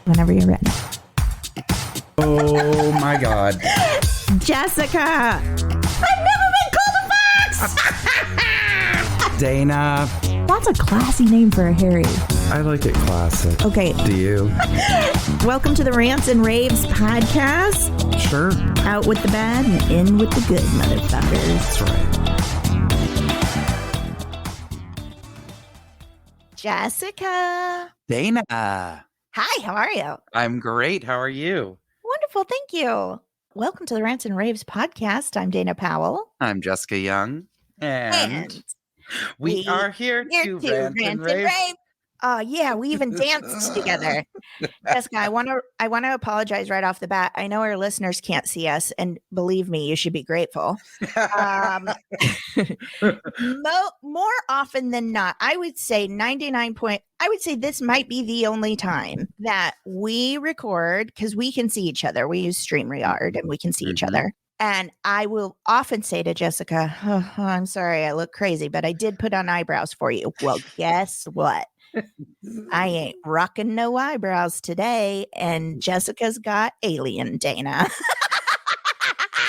Whenever you're ready. Oh my God. Jessica! I've never been called a fox! Dana. That's a classy name for a Harry. I like it classic. Okay. Do you? Welcome to the Rants and Raves podcast. Sure. Out with the bad and in with the good, motherfuckers. That's right. Jessica. Dana. Hi, how are you? I'm great. How are you? Wonderful, thank you. Welcome to the Rants and Raves podcast. I'm Dana Powell. I'm Jessica Young. And we are here to rant and rave. Oh yeah, we even danced together. Jessica, I want to apologize right off the bat. I know our listeners can't see us, and believe me, you should be grateful. More often than not, I would say I would say this might be the only time that we record, because we can see each other. We use StreamYard and we can see each other. And I will often say to Jessica, oh, I'm sorry, I look crazy, but I did put on eyebrows for you. Well, guess what? I ain't rocking no eyebrows today. And Jessica's got alien, Dana.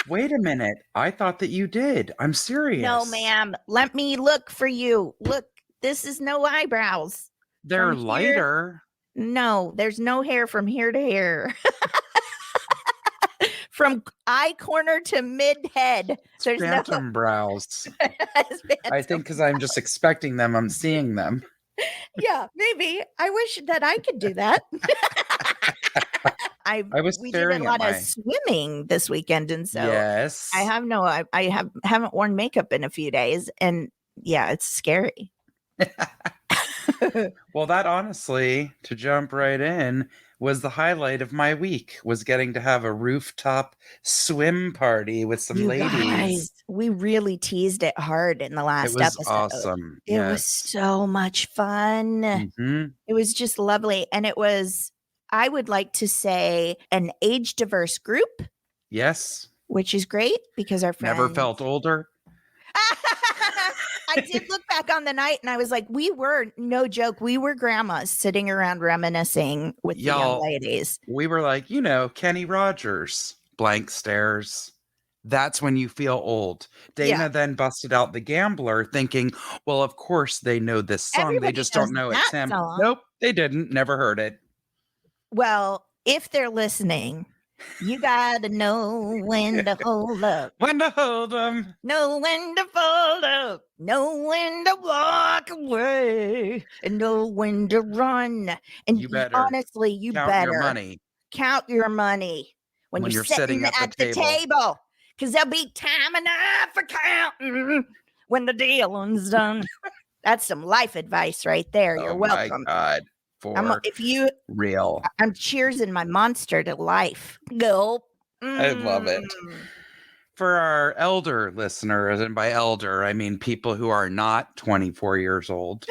Wait a minute. I thought that you did. I'm serious. No, ma'am. Let me look for you. Look, this is no eyebrows. They're lighter. No, there's no hair from here to here. From eye corner to mid-head. There's Phantom brows. Phantom. I think because I'm just expecting them, I'm seeing them. Yeah, maybe. I wish that I could do that. We did a lot of swimming this weekend, and so yes, I haven't worn makeup in a few days, and yeah, it's scary. Well, that honestly, to jump right in, was the highlight of my week, was getting to have a rooftop swim party with some ladies. Guys, we really teased it hard in the last episode. It was awesome. It was so much fun. Mm-hmm. It was just lovely. And it was, I would like to say, an age diverse group. Yes. Which is great because our friends never felt older. I did look back on the night and I was like, we were, no joke, we were grandmas sitting around reminiscing with the young ladies. We were like, Kenny Rogers, blank stares. That's when you feel old. Dana then busted out The Gambler thinking, well, of course they know this song. Everybody they just don't know it's Sam. Nope, they didn't. Never heard it. Well, if they're listening, you gotta know when to hold up. When to hold them. Know when to fold up. Know when to walk away. And know when to run. And you better. Honestly, you count better. Your money. Count your money. When you're sitting at the table. Because there'll be time enough for counting when the dealing's done. That's some life advice right there. You're welcome. My God. Real. I'm cheersing my monster to life. Gulp. I love it. For our elder listeners, and by elder, I mean people who are not 24 years old,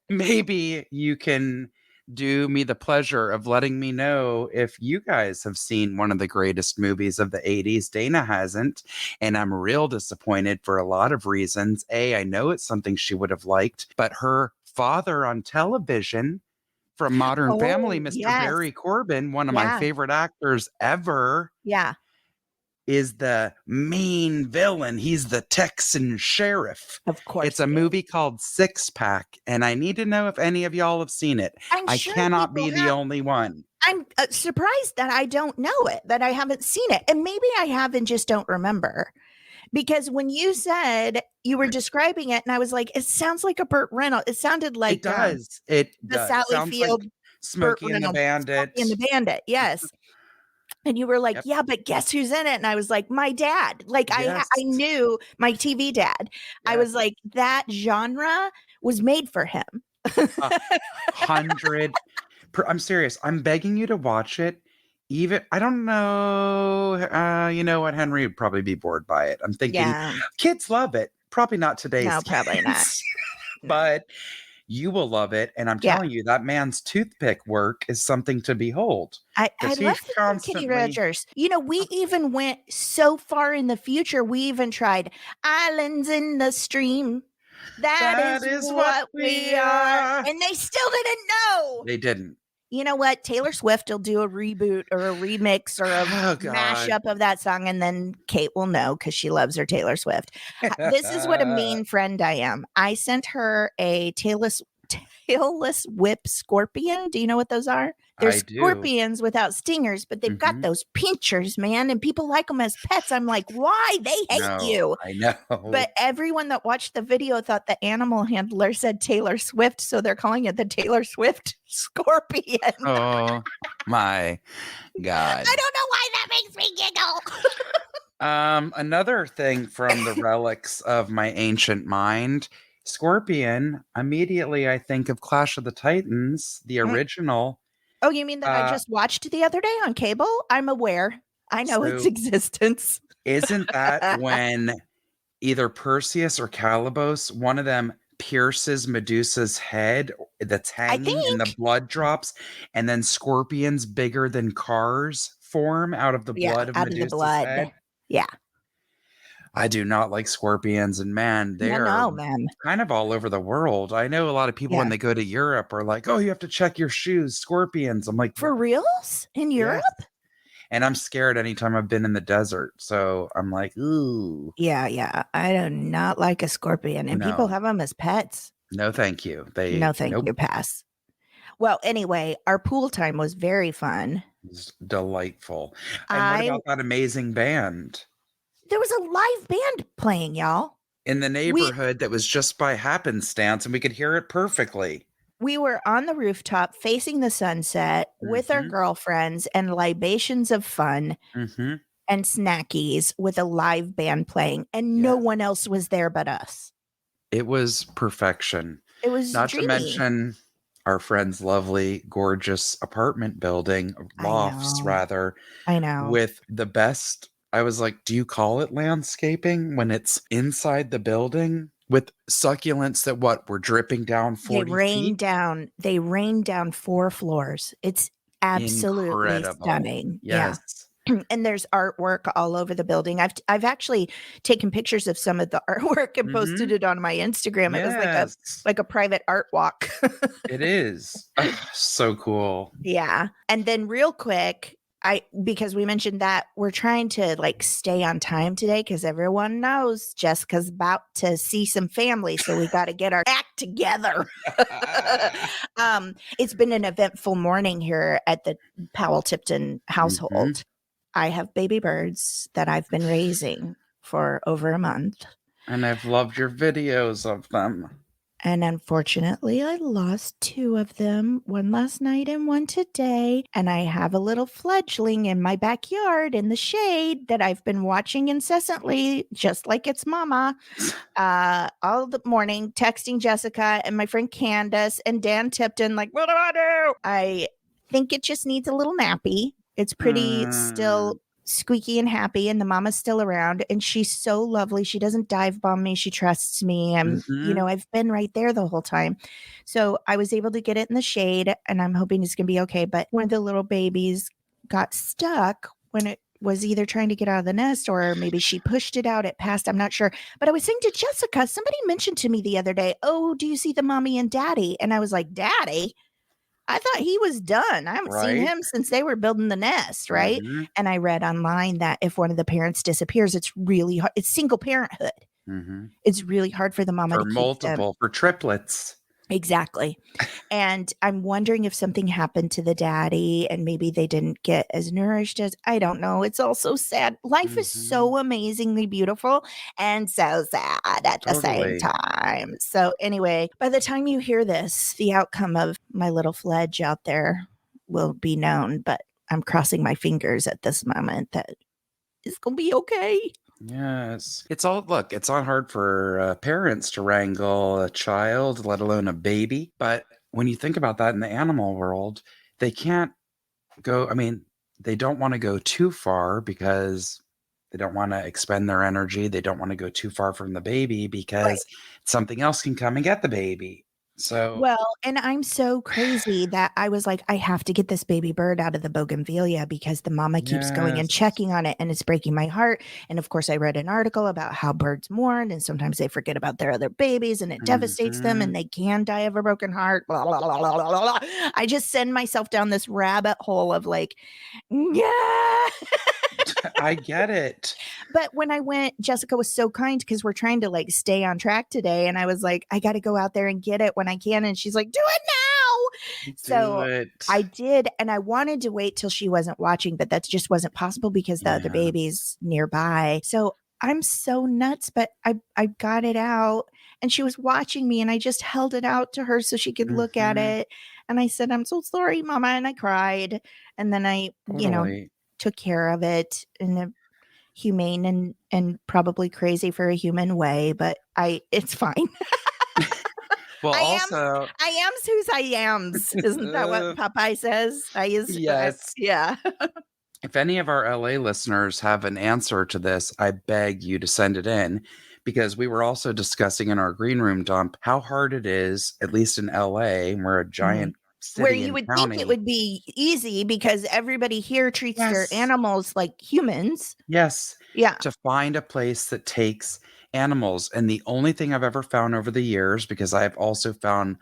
maybe you can do me the pleasure of letting me know if you guys have seen one of the greatest movies of the 80s. Dana hasn't, and I'm real disappointed for a lot of reasons. I know it's something she would have liked, but her father on television from Modern Family, Mr. Barry Corbin, one of my favorite actors ever. Yeah. Is the main villain. He's the Texan sheriff. Of course. It's a movie called Six Pack, and I need to know if any of y'all have seen it. I cannot be the only one. I'm surprised that I don't know it, that I haven't seen it. And maybe I have and just don't remember. Because when you said you were describing it, and I was like, it sounds like a Burt Reynolds. It sounded like it does. The Sally Field, like Smokey and the Bandit. Smokey and the Bandit, yes. And you were like, yeah, but guess who's in it? And I was like, my dad. Like I knew my TV dad. Yes. I was like, that genre was made for him. 100. I'm serious. I'm begging you to watch it. Even I don't know. You know what? Henry would probably be bored by it. I'm thinking kids love it. Probably not today's. No, probably not. But you will love it. And I'm telling you, that man's toothpick work is something to behold. I love Kenny Rogers. We even went so far in the future. We even tried Islands in the Stream. That is what we are. And they still didn't know. They didn't. You know what? Taylor Swift will do a reboot or a remix or a Oh God. mashup of that song, and then Kate will know because she loves her Taylor Swift. This is what a mean friend I am. I sent her a tailless whip scorpion. Do you know what those are? They're I do. scorpions without stingers, but they've got Mhm. those pinchers, man, and people like them as pets. I'm like, why? They hate No, you. I know. But everyone that watched the video thought the animal handler said Taylor Swift, so they're calling it the Taylor Swift scorpion. Oh my God. I don't know why that makes me giggle. Another thing from the relics of my ancient mind, Scorpion. Immediately, I think of Clash of the Titans, the original. Oh, you mean that I just watched the other day on cable? I'm aware. I know its So existence. isn't that when either Perseus or Calibos, one of them pierces Medusa's head that's I hanging and the think. blood drops, and then scorpions bigger than cars form out of the Yeah, blood of out of the Medusa's blood. head? Yeah. I do not like scorpions, and man, they are No, man. kind of all over the world. I know a lot of people when Yeah. they go to Europe are like, "Oh, you have to check your shoes, scorpions." I'm like, For "What?" reals? In Yes. Europe? And I'm scared anytime I've been in the desert. So I'm like, "Ooh, Yeah. I do not like a scorpion, and people no. have them as pets. No, thank you." No, thank Nope. you. Pass. Well, anyway, our pool time was very fun. It's delightful. And what I about that amazing band There was a live band playing, y'all. in the We neighborhood that was just by happenstance and we could hear it perfectly? we were on the rooftop facing the sunset with our Mhm. girlfriends and libations of fun Mhm. and snackies with a live band playing, and no Yes. one else was there but us. It was perfection. It was Not to dreamy. mention our friend's lovely, gorgeous apartment building, I lofts know. rather, I know. with the best. I was like, do you call it landscaping when it's inside the building with succulents that were dripping down 40 feet? They rained down 4 floors. It's absolutely Incredible. stunning. Yeah. Yes. And there's artwork all over the building. I've actually taken pictures of some of the artwork and posted Mhm. it on my Instagram. It was Yes. like a private art walk. It is. So cool. Yeah. And then real quick, because we mentioned that we're trying to like stay on time today because everyone knows Jessica's about to see some family, so we got to get our act together. It's been an eventful morning here at the Powell Tipton household. Mhm. I have baby birds that I've been raising for over a month. And I've loved your videos of them. And unfortunately, I lost 2 of them, one last night and one today. And I have a little fledgling in my backyard in the shade that I've been watching incessantly, just like its mama, all the morning, texting Jessica and my friend Candace and Dan Tipton, like, what do I do? I think it just needs a little nappy. It's pretty still squeaky and happy, and the mama's still around, and she's so lovely. She doesn't dive bomb me. She trusts me. Mhm. I've been right there the whole time. So I was able to get it in the shade, and I'm hoping it's going to be okay. But one of the little babies got stuck when it was either trying to get out of the nest or maybe she pushed it out. It passed. I'm not sure. But I was saying to Jessica, somebody mentioned to me the other day, oh, do you see the mommy and daddy? And I was like, daddy? I thought he was done. I haven't seen Right? him since they were building the nest, right? Mhm. And I read online that if one of the parents disappears, it's really hard. It's single parenthood. Mhm. It's really hard for the mama For to keep them. multiple, for triplets. Exactly. And I'm wondering if something happened to the daddy and maybe they didn't get as nourished as I don't know. It's all so sad. Life is Mhm. so amazingly beautiful and so sad at the same Totally. time. So, anyway, by the time you hear this, the outcome of my little fledge out there will be known. But I'm crossing my fingers at this moment that it's going to be okay. Yes. It's not hard for parents to wrangle a child, let alone a baby. But when you think about that in the animal world, they can't they don't want to go too far because they don't want to expend their energy. They don't want to go too far from the baby Right. because something else can come and get the baby. So, Well, and I'm so crazy that I was like, I have to get this baby bird out of the bougainvillea because the mama keeps going and yes. checking on it and it's breaking my heart. And of course, I read an article about how birds mourn and sometimes they forget about their other babies and it devastates them Mhm. and they can die of a broken heart. Blah, blah, blah, blah, blah, blah. I just send myself down this rabbit hole of like, yeah. I get it. But when I went, Jessica was so kind because we're trying to like stay on track today. And I was like, I got to go out there and get it when I can. And she's like, do it now. Do So it. I did. And I wanted to wait till she wasn't watching, but that just wasn't possible because the other Yeah. baby's nearby. So I'm so nuts, but I got it out and she was watching me and I just held it out to her so she could look at Mhm. it. And I said, I'm so sorry, Mama. And I cried. And then I, Totally. took care of it in a humane and probably crazy for a human way, but it's fine. Well, I am also, I am's whose I am's. Isn't that what Popeye says? yes. Yeah. If any of our LA listeners have an answer to this, I beg you to send it in because we were also discussing in our green room dump how hard it is, at least in LA, we're a Mhm. giant Where city you and would think it county. would be easy because everybody here treats their Yes. animals like humans. Yes. Yeah. To find a place that takes animals. And the only thing I've ever found over the years, because I've also found,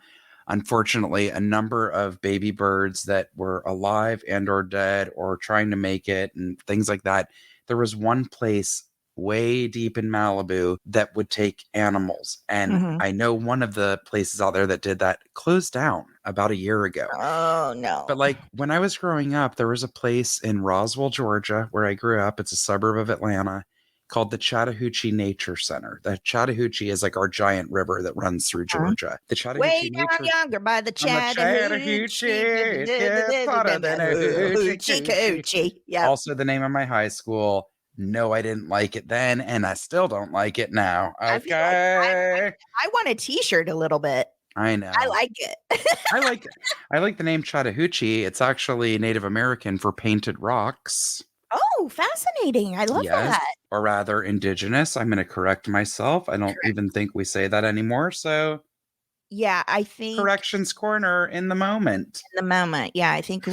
unfortunately, a number of baby birds that were alive and or dead or trying to make it and things like that. There was one place way deep in Malibu that would take animals. And Mhm. I know one of the places out there that did that closed down about a year ago. Oh, no. But like when I was growing up, there was a place in Roswell, Georgia, where I grew up. It's a suburb of Atlanta called the Chattahoochee Nature Center. The Chattahoochee is like our giant river that runs through Huh? Georgia. The Way Chattahoochee down Nature yonder by the on the Chattahoochee, Chattahoochee. it gets hotter than a hoochie Hoochie coochie. coochie. Yep. Also, the name of my high school. No, I didn't like it then, and I still don't like it now. I feel like Okay. I want a t-shirt a little bit. I I know. like it. I like I like the name Chattahoochee. It's actually Native American for painted rocks. Oh, fascinating. I love Yes, that. or rather indigenous. I'm going to correct myself. I don't Correct. even think we say that anymore. So, Yeah, I think corrections corner in the moment. in the moment, yeah, I think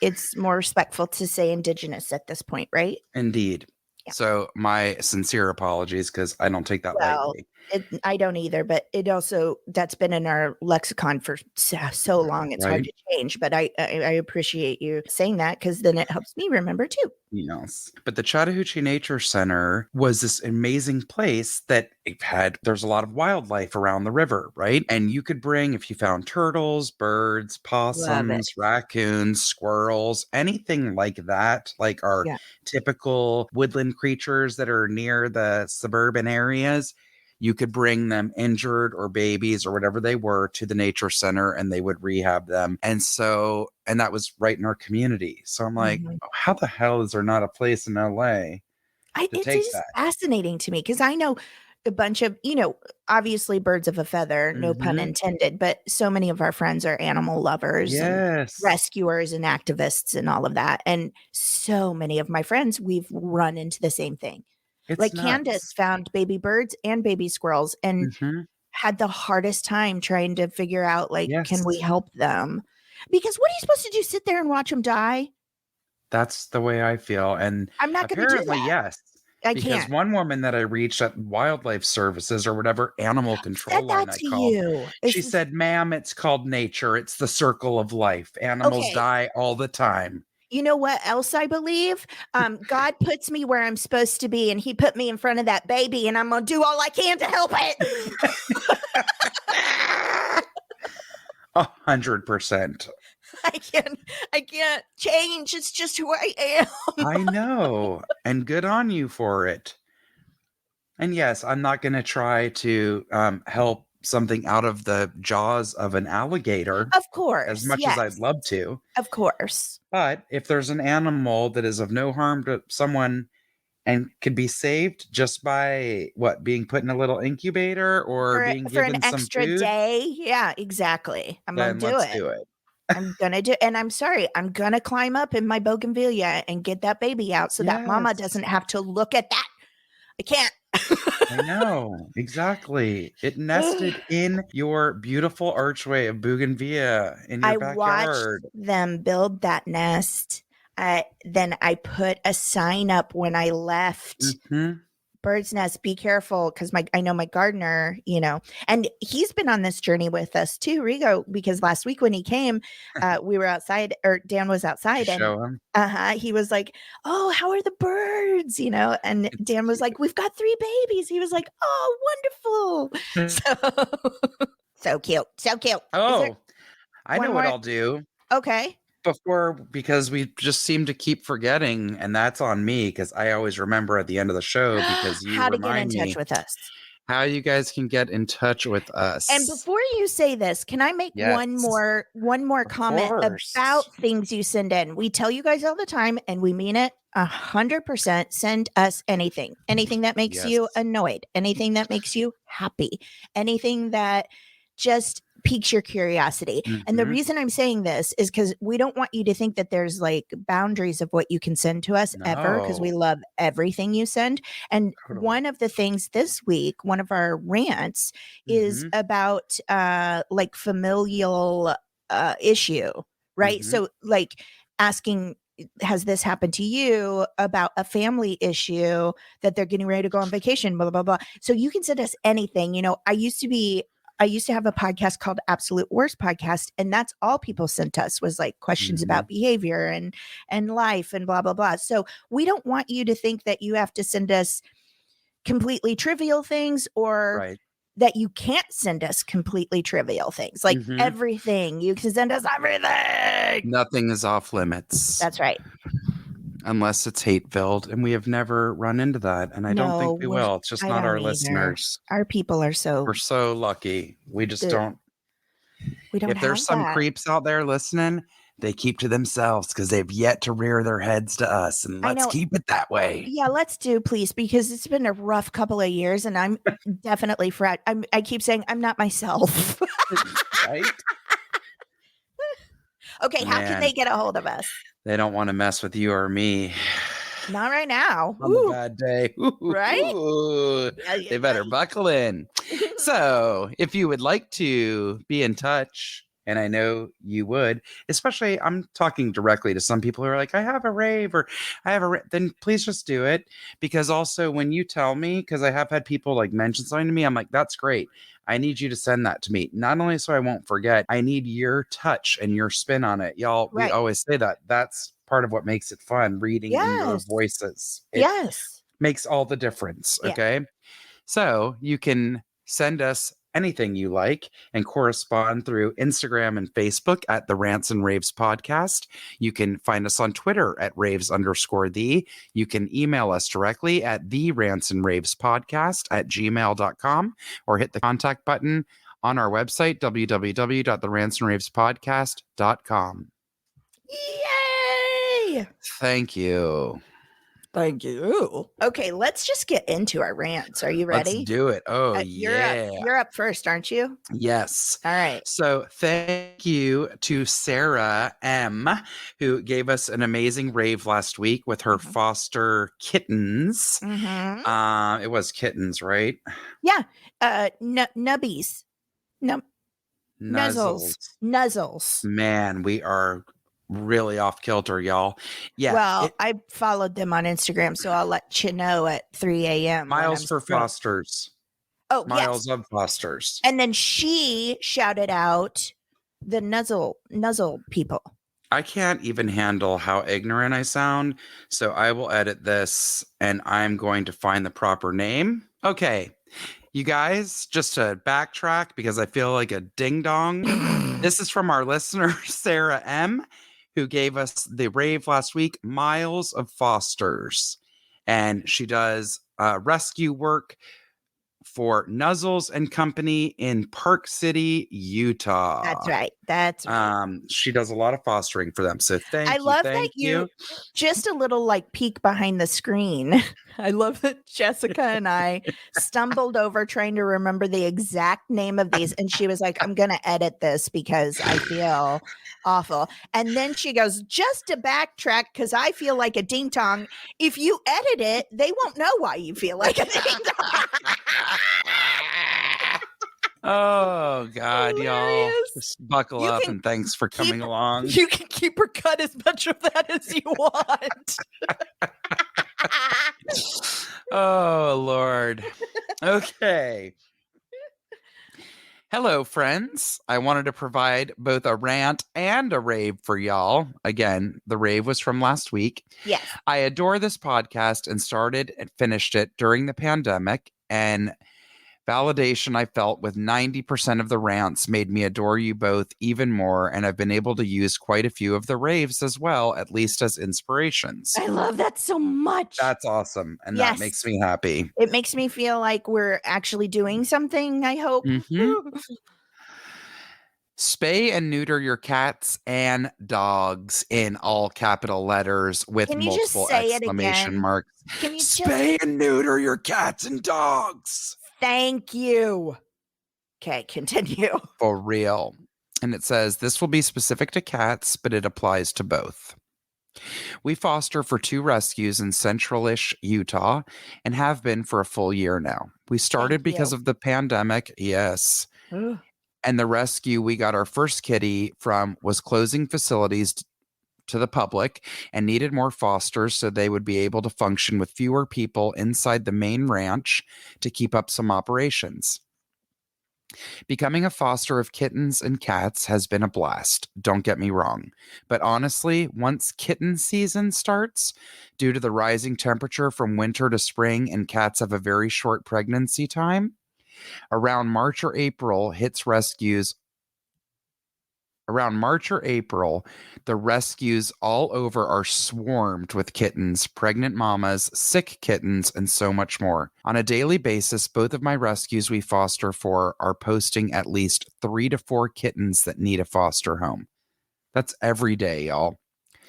it's more respectful to say indigenous at this point, right? Indeed. Yeah. So, my sincere apologies because I don't take that Well, lightly. I don't either, but it also that's been in our lexicon for so long, it's hard Right? to change. But I appreciate you saying that because then it helps me remember too. Yes. But the Chattahoochee Nature Center was this amazing place that it had, there's a lot of wildlife around the river, right? And you could bring, if you found turtles, birds, Love it. possums, raccoons, squirrels, anything like that, like our Yeah. typical woodland creatures that are near the suburban areas. You could bring them injured or babies or whatever they were to the nature center and they would rehab them. And that was right in our community. So I'm like, Mhm. "Oh, how the hell is there not a place in LA to It take is that?" fascinating to me because I know a bunch of, obviously birds of a feather, no pun Hmm. intended, but so many of our friends are animal lovers and Yes. rescuers and activists and all of that. And so many of my friends, we've run into the same thing. It's Like Candace nuts. found baby birds and baby squirrels and Hmm. had the hardest time trying to figure out, like, can we Yes. help them? Because what are you supposed to do? Sit there and watch them die? That's the way I feel. And I'm not going to do apparently, that. yes. I Because can't. one woman that I reached at Wildlife Services or whatever animal Said control line that I to called, you. she said, "Ma'am, it's called nature. It's the circle of life. Animals Okay. die all the time." You know what else I believe? God puts me where I'm supposed to be, and He put me in front of that baby, and I'm gonna do all I can to help it. 100%. I can't, I can't change. It's just who I am. I know. And good on you for it. And yes, I'm not going to try to help something out of the jaws of an alligator Of as course, much as I'd yes, love to. of course. But if there's an animal that is of no harm to someone and could be saved just by what, being put in a little incubator or being For an given some extra food, day, yeah, exactly. I'm gonna then do let's it. do it. I'm gonna do, and I'm sorry, I'm gonna climb up in my bougainvillea and get that baby out so that mama Yes. doesn't have to look at that. I can't. I know. Exactly. It nested in your beautiful archway of bougainvillea in your I watched backyard. them build that nest. Then I put a sign up when I left. Hmm. Bird's nest, be careful, because I know my gardener, and he's been on this journey with us too, Rigo, because last week when he came, we were outside, or Dan was To outside, and show him. he was like, "Oh, how are the birds?" And It's Dan was like, "We've got 3 babies." He was like, "Oh, wonderful." cute. So cute, so cute. Is there Oh, I one know what more? I'll do. Okay. Because we just seem to keep forgetting, and that's on me because I always remember at the end of the show because you How to get in remind touch me with us. how you guys can get in touch with And us. before you say this, can I make one Yes, more of comment course. about things you send in? We tell you guys all the time, and we mean it 100%. Send us anything that makes you Yes. annoyed, anything that makes you happy, anything that just piques your curiosity. And the Hmm. reason I'm saying this is because we don't want you to think that there's like boundaries of what you can send to us ever, because we No, love everything you send. And totally. one of the things this week, one of our rants is Hmm. about like familial issue, right? Hmm. So like asking, has this happened to you, about a family issue that they're getting ready to go on vacation, blah blah blah. So you can send us anything. I used to have a podcast called Absolute Worst Podcast, and that's all people sent us was like questions Hmm. about behavior and life and blah blah blah. So we don't want you to think that you have to send us completely trivial things, or Right. that you can't send us completely trivial things. Like Hmm. everything, you can send us everything. Nothing is off limits That's right. unless it's hate filled, and we have never run into that, and I don't think No, we will. It's just I not don't our either. listeners. Our people are We're so so lucky. We just the don't. we don't If there's have some that. creeps out there listening, they keep to themselves because they've yet to rear their heads to us, and I let's know. keep it that way. Yeah, let's do, please, because it's been a rough couple of years, and I'm definitely I keep saying I'm not myself. Right? Okay, how can Man, they get a hold of us? they don't want to mess with you or me Not right now. on the Ooh, bad day. right? Yeah, They better buckle in. yeah. So, if you would like to be in touch, and I know you would, especially I'm talking directly to some people who are like, I have a rave or I have then please just do it. Because also, when you tell me, because I have had people like mention something to me, I'm like, that's great. I need you to send that to me. Not only so I won't forget, I need your touch and your spin on it. Y'all, we Right. always say that. That's part of what makes it fun, reading in your Yes. voices. It Yes. makes all the difference. Yeah. Okay. So you can send us anything you like and correspond through Instagram and Facebook at the Rants and Raves podcast. You can find us on Twitter at raves_the. You can email us directly at the Rants and Raves podcast at gmail.com or hit the contact button on our website, www.therantsandраvespodcast.com. Yay! Thank you. Thank you. Okay, let's just get into our rants. Are you Let's ready? do it. Oh, You're up. yeah. You're up first, aren't you? Yes. All right. So thank you to Sarah M, who gave us an amazing rave last week with her Mhm. foster kittens. Mm-hmm. It was kittens, right? Yeah. Nubbies. Num- Nuzzles. Nuzzles. Nuzzles. Man, we are really off kilter, y'all. Yeah. Well, I followed them on Instagram, so I'll let you know at 3 a.m. when Miles I'm for scrolling. fosters. Oh, yes. Miles of fosters. And then she shouted out the nuzzle people. I can't even handle how ignorant I sound, so I will edit this and I'm going to find the proper name. Okay, you guys, just to backtrack because I feel like a ding dong. This is from our listener, Sarah M, who gave us the rave last week, Miles of Fosters. And she does rescue work for Nuzzles and Company in Park City, Utah. That's right. That's right. She does a lot of fostering for them. So I thank love you. that you just a little like peek behind the screen. I love that Jessica and I stumbled over trying to remember the exact name of these. And she was like, I'm going to edit this because I feel awful. And then she goes, just to backtrack, because I feel like a ding dong. If you edit it, they won't know why you feel like a ding dong. Oh, God, y'all. Just buckle You up can and thanks for coming along. You can keep her cut as much of that as you want. Oh, Lord. Okay. Hello, friends. I wanted to provide both a rant and a rave for y'all. Again, the rave was from last week. Yes. I adore this podcast and started and finished it during the pandemic, and validation I felt with 90% of the rants made me adore you both even more, and I've been able to use quite a few of the raves as well, at least as inspirations. I love that so much. That's awesome, and Yes. that makes me happy. It makes me feel like we're actually doing something, I hope. Spay and neuter your cats and dogs in all capital letters with Can you just multiple say it exclamation again? marks. Can you Spay and neuter your cats and dogs. Thank you. Okay, continue. For real. And it says, this will be specific to cats, but it applies to both. We foster for 2 rescues in central-ish Utah and have been for a full year now. We started because of the pandemic. Yes. And the rescue we got our first kitty from was closing facilities to the public and needed more fosters so they would be able to function with fewer people inside the main ranch to keep up some operations. Becoming a foster of kittens and cats has been a blast, don't get me wrong. But honestly, once kitten season starts, due to the rising temperature from winter to spring and cats have a very short pregnancy time, around March or April, the rescues all over are swarmed with kittens, pregnant mamas, sick kittens, and so much more. On a daily basis, both of my rescues we foster for are posting at least 3 to 4 kittens that need a foster home. That's every day, y'all.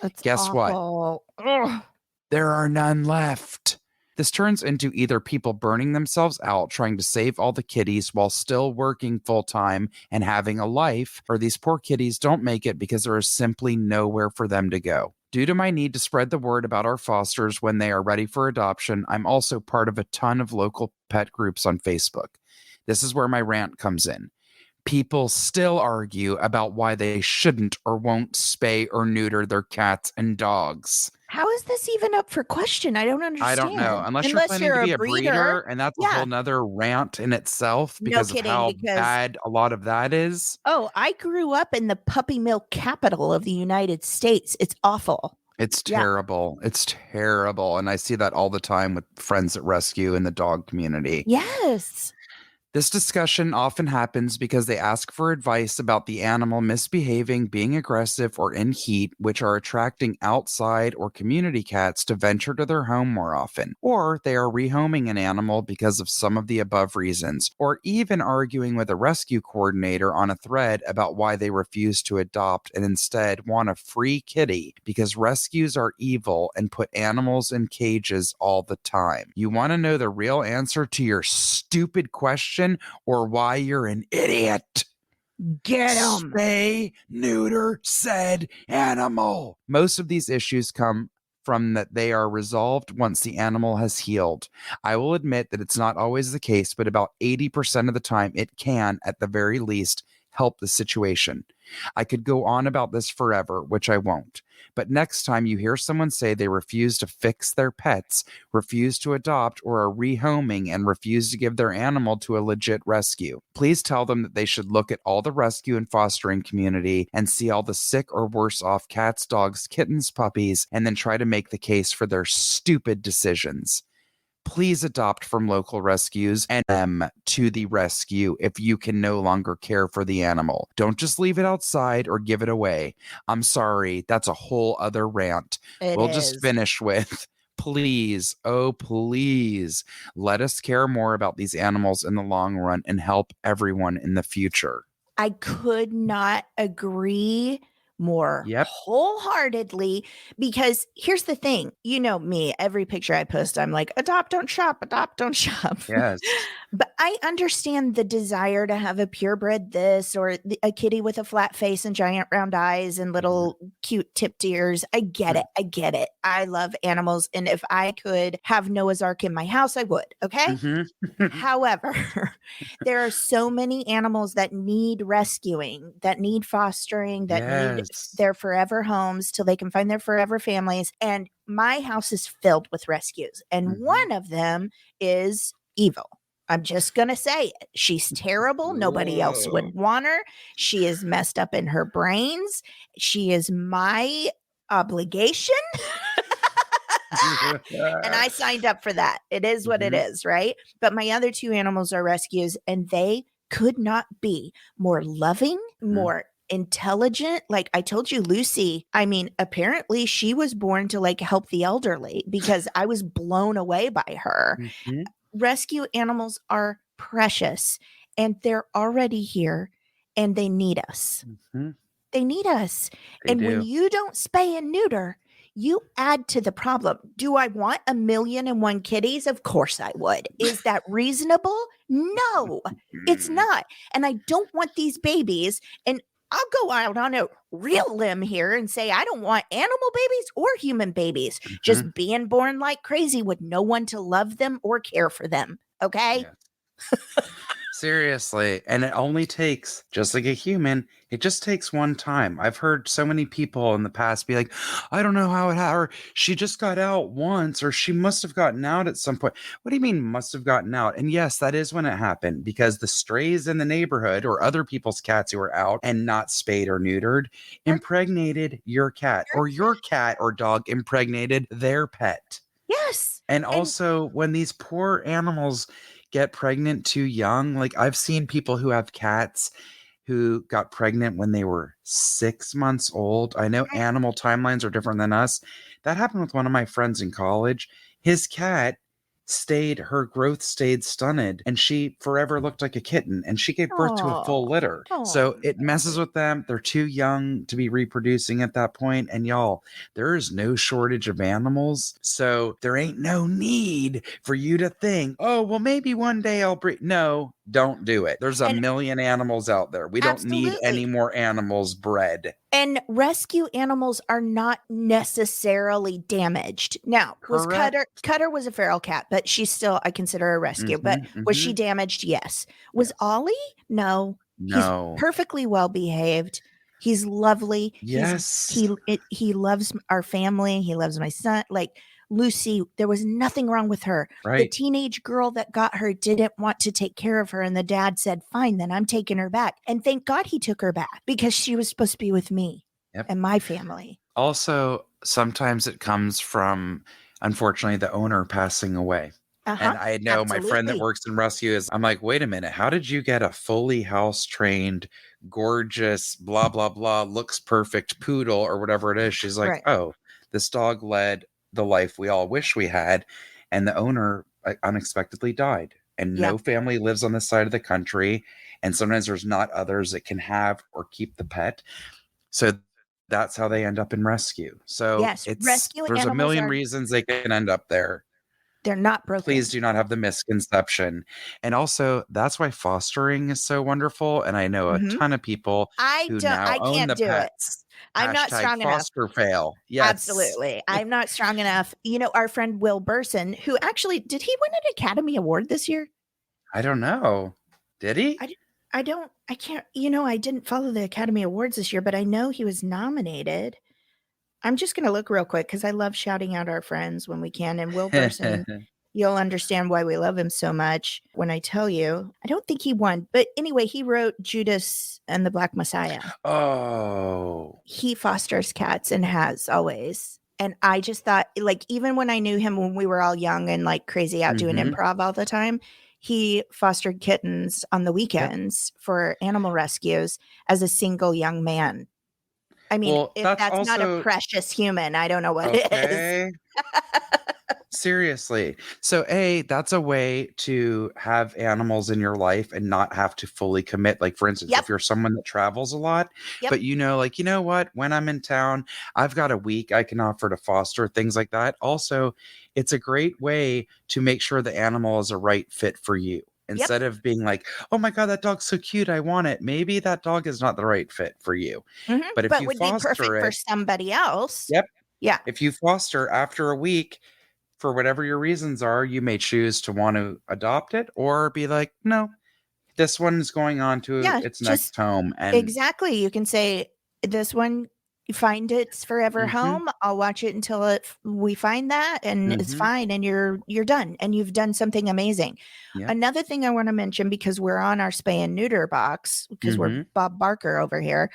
That's Guess awful. what? There are none left. This turns into either people burning themselves out trying to save all the kitties while still working full-time and having a life, or these poor kitties don't make it because there is simply nowhere for them to go. Due to my need to spread the word about our fosters when they are ready for adoption, I'm also part of a ton of local pet groups on Facebook. This is where my rant comes in. People still argue about why they shouldn't or won't spay or neuter their cats and dogs. How is this even up for question? I don't understand. I don't know. Unless you're planning to be a breeder, and that's a whole nother rant in itself because of how bad a lot of that is. Oh, I grew up in the puppy mill capital of the United States. It's awful. It's terrible. It's terrible. And I see that all the time with friends at rescue in the dog community. Yes. This discussion often happens because they ask for advice about the animal misbehaving, being aggressive, or in heat, which are attracting outside or community cats to venture to their home more often. Or they are rehoming an animal because of some of the above reasons, or even arguing with a rescue coordinator on a thread about why they refuse to adopt and instead want a free kitty because rescues are evil and put animals in cages all the time. You want to know the real answer to your stupid question? Or why you're an idiot. Get him. Spay, neuter said animal. Most of these issues come from that they are resolved once the animal has healed. I will admit that it's not always the case, but about 80% of the time it can, at the very least, help the situation. I could go on about this forever, which I won't. But next time you hear someone say they refuse to fix their pets, refuse to adopt, or are rehoming and refuse to give their animal to a legit rescue, please tell them that they should look at all the rescue and fostering community and see all the sick or worse off cats, dogs, kittens, puppies, and then try to make the case for their stupid decisions. Please adopt from local rescues and them to the rescue if you can no longer care for the animal. Don't just leave it outside or give it away. I'm sorry, that's a whole other rant. We'll just finish with, please, oh, please let us care more about these animals in the long run and help everyone in the future. I could not agree more Yep. wholeheartedly, because here's the thing. You know me, every picture I post, I'm like, adopt, don't shop, adopt, don't shop. Yes. But I understand the desire to have a purebred this or a kitty with a flat face and giant round eyes and little cute tipped ears. I get it. I get it. I love animals. And if I could have Noah's Ark in my house, I would. Okay. However, there are so many animals that need rescuing, that need fostering, that need Yes. their forever homes till they can find their forever families. And my house is filled with rescues. And one of them is evil. I'm just going to say it. She's terrible. Nobody else would want her. She is messed up in her brains. She is my obligation. And I signed up for that. It is what it is, right? But my other two animals are rescues, and they could not be more loving, more intelligent. Like I told you, Lucy, I mean, apparently she was born to like help the elderly, because I was blown away by her. Rescue animals are precious, and they're already here, and they need us. They need us. And when you don't spay and neuter, you add to the problem. Do I want 1,000,001 kitties? Of course I would. Is that reasonable? No, it's not. And I don't want these babies. And I'll go out on a real limb here and say I don't want animal babies or human babies just being born like crazy with no one to love them or care for them. Okay? Seriously. And it only takes, just like a human, it just takes one time. I've heard so many people in the past be like, I don't know how it happened, or she just got out once, or she must have gotten out at some point. What do you mean must have gotten out? And yes, that is when it happened, because the strays in the neighborhood or other people's cats who were out and not spayed or neutered impregnated your cat, or your cat or dog impregnated their pet. Yes. And also, when these poor animals get pregnant too young, like I've seen people who have cats who got pregnant when they were 6 months old. I know animal timelines are different than us. That happened with one of my friends in college. His cat her growth stayed stunted, and she forever looked like a kitten, and she gave birth to a full litter. So it messes with them. They're too young to be reproducing at that point. And y'all, there is no shortage of animals. So there ain't no need for you to think, oh, well, maybe one day I'll breed. No, don't do it. There's a million animals out there. We don't need any more animals bred. And rescue animals are not necessarily damaged. Now, was Cutter was a feral cat, but she's still, I consider a rescue. But was she damaged? Yes. Was Ollie? No. He's perfectly well behaved. He's lovely. Yes. He loves our family. He loves my son. Like Lucy, there was nothing wrong with her. Right. The teenage girl that got her didn't want to take care of her. And the dad said, fine, then I'm taking her back. And thank God he took her back, because she was supposed to be with me and my family. Also, sometimes it comes from, unfortunately, the owner passing away. And I know my friend that works in rescue I'm like, wait a minute, how did you get a fully house trained, gorgeous, blah, blah, blah, looks perfect poodle or whatever it is? She's like, oh, this dog led the life we all wish we had. And the owner unexpectedly died. And no family lives on this side of the country. And sometimes there's not others that can have or keep the pet. So that's how they end up in rescue. So there's a million reasons they can end up there. They're not broken. Please do not have the misconception. And also, that's why fostering is so wonderful. And I know a ton of people who now own the pets. I'm not strong enough. Foster fail. Yes. Absolutely. I'm not strong enough. You know, our friend Will Burson, who actually, did he win an Academy Award this year? I don't know. Did he? I didn't follow the Academy Awards this year, but I know he was nominated. I'm just going to look real quick, because I love shouting out our friends when we can. And Will Burson, you'll understand why we love him so much when I tell you. I don't think he won. But anyway, he wrote Judas and the Black Messiah. Oh. He fosters cats and has always. And I just thought, like, even when I knew him when we were all young and like crazy out doing improv all the time, he fostered kittens on the weekends for animal rescues as a single young man. I mean, if that's not a precious human, I don't know what it is. Seriously. So, that's a way to have animals in your life and not have to fully commit. Like, for instance, Yep. if you're someone that travels a lot, Yep. but like, you know what? When I'm in town, I've got a week I can offer to foster, things like that. Also, it's a great way to make sure the animal is a right fit for you. Yep. Instead of being like, oh my God, that dog's so cute. I want it. Maybe that dog is not the right fit for you. But if But you would be foster perfect for it, somebody else. yep. Yeah. If you foster after a week, for whatever your reasons are, you may choose to want to adopt it or be like, no, this one's going on to Yeah. its Just next home. And exactly. You can say this one, you find its forever mhm, home. I'll watch it until we find that and it's mhm, fine and you're done and you've done something amazing. yep, Another thing I want to mention because we're on our spay and neuter box because we're mhm, Bob Barker over here.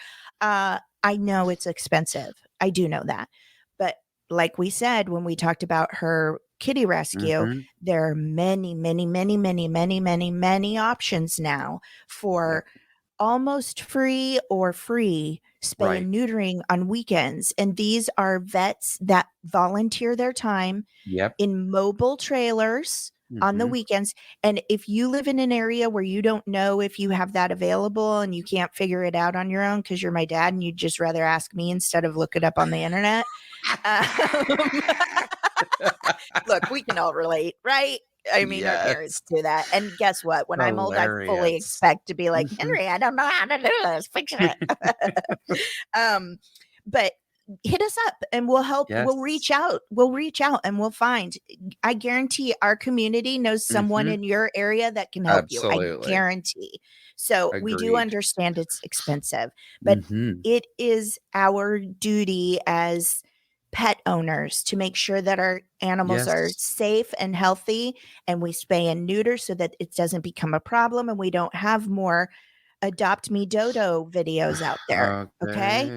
I know it's expensive. I do know that. But like we said when we talked about her kitty rescue, mhm, there are many, many, many, many, many, many, many options now yep, for almost free or free spay right, and neutering on weekends. And these are vets that volunteer their time yep, in mobile trailers on the mhm. weekends. And if you live in an area where you don't know if you have that available and you can't figure it out on your own because you're my dad and you'd just rather ask me instead of look it up on the internet. Um, look, we can all relate, right? I mean, our parents Yes, do that. And guess what? When I'm old, I fully hilarious. expect to be like, Mhm. Henry, I don't know how to do this. Fix it. um, but hit us up and we'll help. We'll reach Yes, out. We'll reach out and we'll find. I guarantee our community knows someone mhm, in your area that can help you. I absolutely, guarantee. So we do agreed. understand it's expensive, but Mhm. it is our duty as pet owners to make sure that our animals are Yes. safe and healthy and we spay and neuter so that it doesn't become a problem and we don't have more adopt me dodo videos out there. Okay. Okay.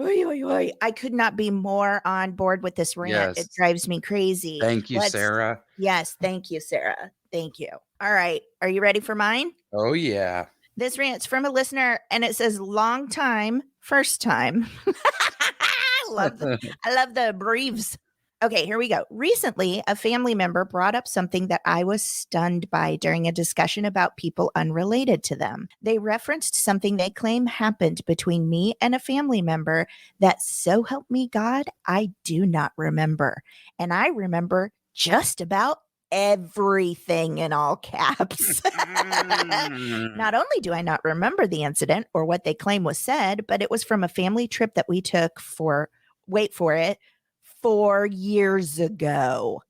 Oy, oy, oy. I could not be more on board with this rant. It Yes. drives me crazy. Thank you, Sarah. Yes, thank you, Sarah. Thank you. All right. Are you ready for mine? Oh, yeah. This rant's from a listener and it says long time, first time. I love the briefs. Okay, here we go. Recently, a family member brought up something that I was stunned by during a discussion about people unrelated to them. They referenced something they claim happened between me and a family member that, so help me God, I do not remember. And I remember just about everything in all caps. Mm. Not only do I not remember the incident or what they claim was said, but it was from a family trip that we took for, wait for it, 4 years ago.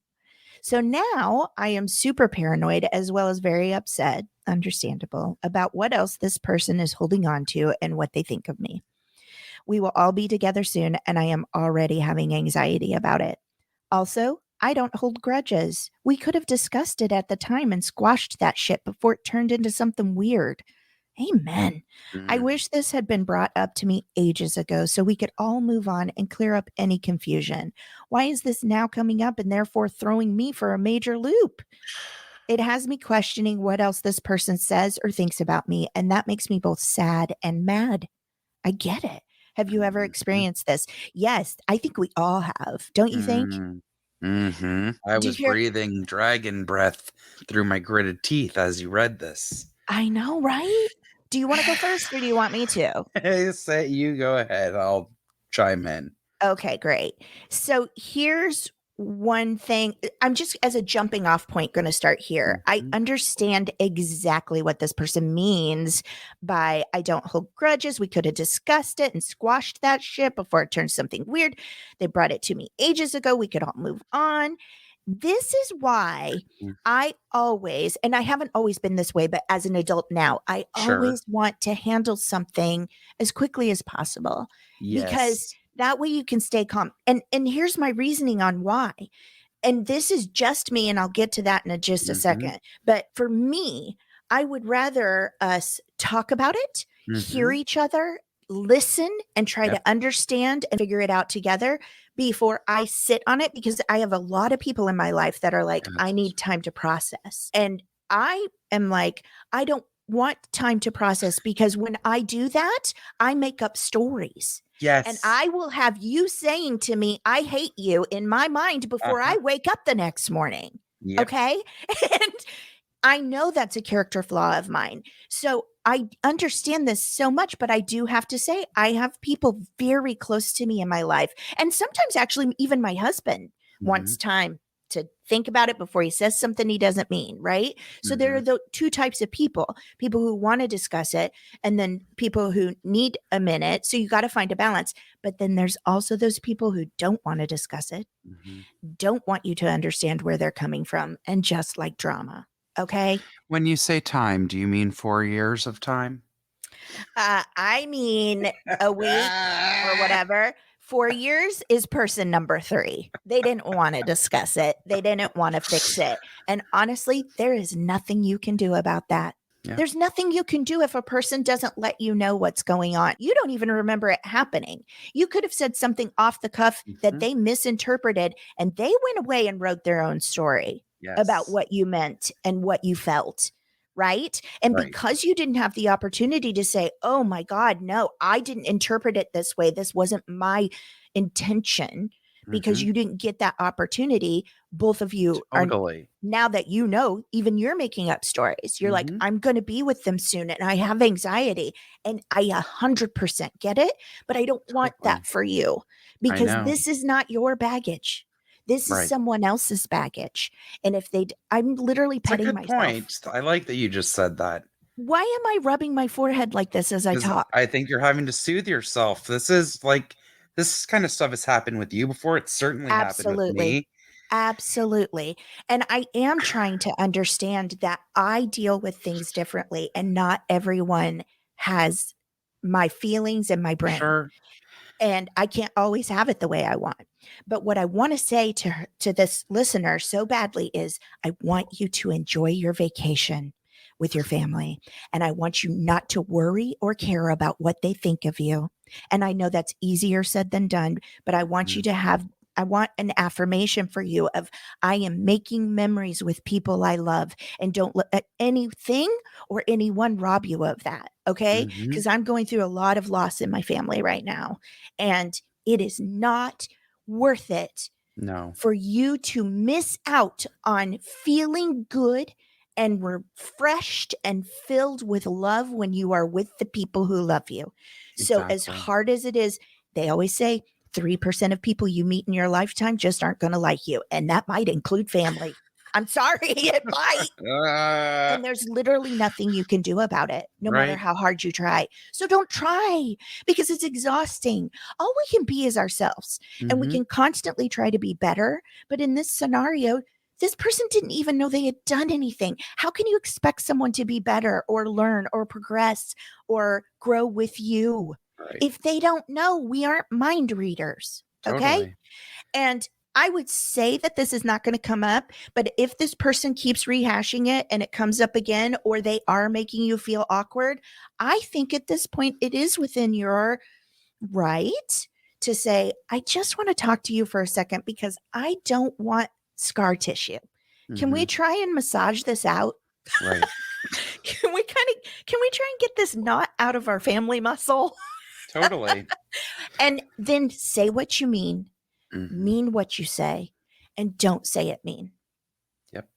So now I am super paranoid as well as very upset, understandable, about what else this person is holding on to and what they think of me. We will all be together soon, and I am already having anxiety about it. Also, I don't hold grudges. We could have discussed it at the time and squashed that shit before it turned into something weird. Amen. I Mm. wish this had been brought up to me ages ago so we could all move on and clear up any confusion. Why is this now coming up and therefore throwing me for a major loop? It has me questioning what else this person says or thinks about me, and that makes me both sad and mad. I get it. Have you ever Mhm. experienced this? Yes, I think we all have. Don't you think? Mm. Mhm. I Do you was hear? breathing dragon breath through my gritted teeth as you read this. I know, right? Do you want to go first or do you want me to? Say you go ahead. I'll chime in. Okay, great. So here's one thing. I'm just as a jumping off point going to start here. I Mhm. understand exactly what this person means by I don't hold grudges. We could have discussed it and squashed that shit before it turned something weird. They brought it to me ages ago. We could all move on. This is why Mm. I always, and I haven't always been this way, but as an adult now, I Sure. always want to handle something as quickly as possible because Yes. that way you can stay calm. And here's my reasoning on why. And this is just me, and I'll get to that in just a Mhm. second. But for me, I would rather us talk about it, hear Mhm. each other, listen, and try to Yep. understand and figure it out together before I sit on it because I have a lot of people in my life that are like, I Yes. need time to process. And I am like, I don't want time to process, because when I do that, I make up stories. Yes. And I will have you saying to me, I hate you in my mind before I wake up the next morning. Yep. Okay. And I know that's a character flaw of mine. So I understand this so much, but I do have to say, I have people very close to me in my life. And sometimes actually even my husband wants time to think about it before he says something he doesn't mean, right? So there are the two types of people who want to discuss it, and then people who need a minute. So you got to find a balance. But then there's also those people who don't want to discuss it, don't want you to understand where they're coming from, and just like drama. Okay. When you say time, do you mean 4 years of time? I mean a week or whatever. 4 years is person number 3. They didn't want to discuss it. They didn't want to fix it. And honestly, there is nothing you can do about that. Yeah. There's nothing you can do if a person doesn't let you know what's going on. You don't even remember it happening. You could have said something off the cuff that they misinterpreted, and they went away and wrote their own story about what you meant and what you felt. Right. And because you didn't have the opportunity to say, oh my God, no, I didn't interpret it this way. This wasn't my intention, because you didn't get that opportunity. Both of you are, now that you know, even you're making up stories. You're like, I'm going to be with them soon and I have anxiety, and I 100% get it, but I don't want that for you, because this is not your baggage. This is someone else's baggage. And if I'm literally petting myself. Point. I like that you just said that. Why am I rubbing my forehead like this as I talk? I think you're having to soothe yourself. This kind of stuff has happened with you before. It certainly happened with me. Absolutely. And I am trying to understand that I deal with things differently, and not everyone has my feelings in my brain. Sure. And I can't always have it the way I want. But what I want to say to this listener so badly is, I want you to enjoy your vacation with your family. And I want you not to worry or care about what they think of you. And I know that's easier said than done, but I want you to I want an affirmation for you of, I am making memories with people I love, and don't let anything or anyone rob you of that. Okay. Because I'm going through a lot of loss in my family right now, and it is not worth it for you to miss out on feeling good and refreshed and filled with love when you are with the people who love you. So as hard as it is, they always say 3% of people you meet in your lifetime just aren't going to like you. And that might include family. I'm sorry, it might. And there's literally nothing you can do about it, no matter how hard you try. So don't try, because it's exhausting. All we can be is ourselves, and we can constantly try to be better. But in this scenario, this person didn't even know they had done anything. How can you expect someone to be better or learn or progress or grow with you if they don't know? We aren't mind readers. Okay. And I would say that this is not going to come up, but if this person keeps rehashing it and it comes up again, or they are making you feel awkward, I think at this point it is within your right to say, I just want to talk to you for a second, because I don't want scar tissue. Can we try and massage this out? Right. Can we try and get this knot out of our family muscle? Totally. And then say what you mean what you say, and don't say it mean. Yep.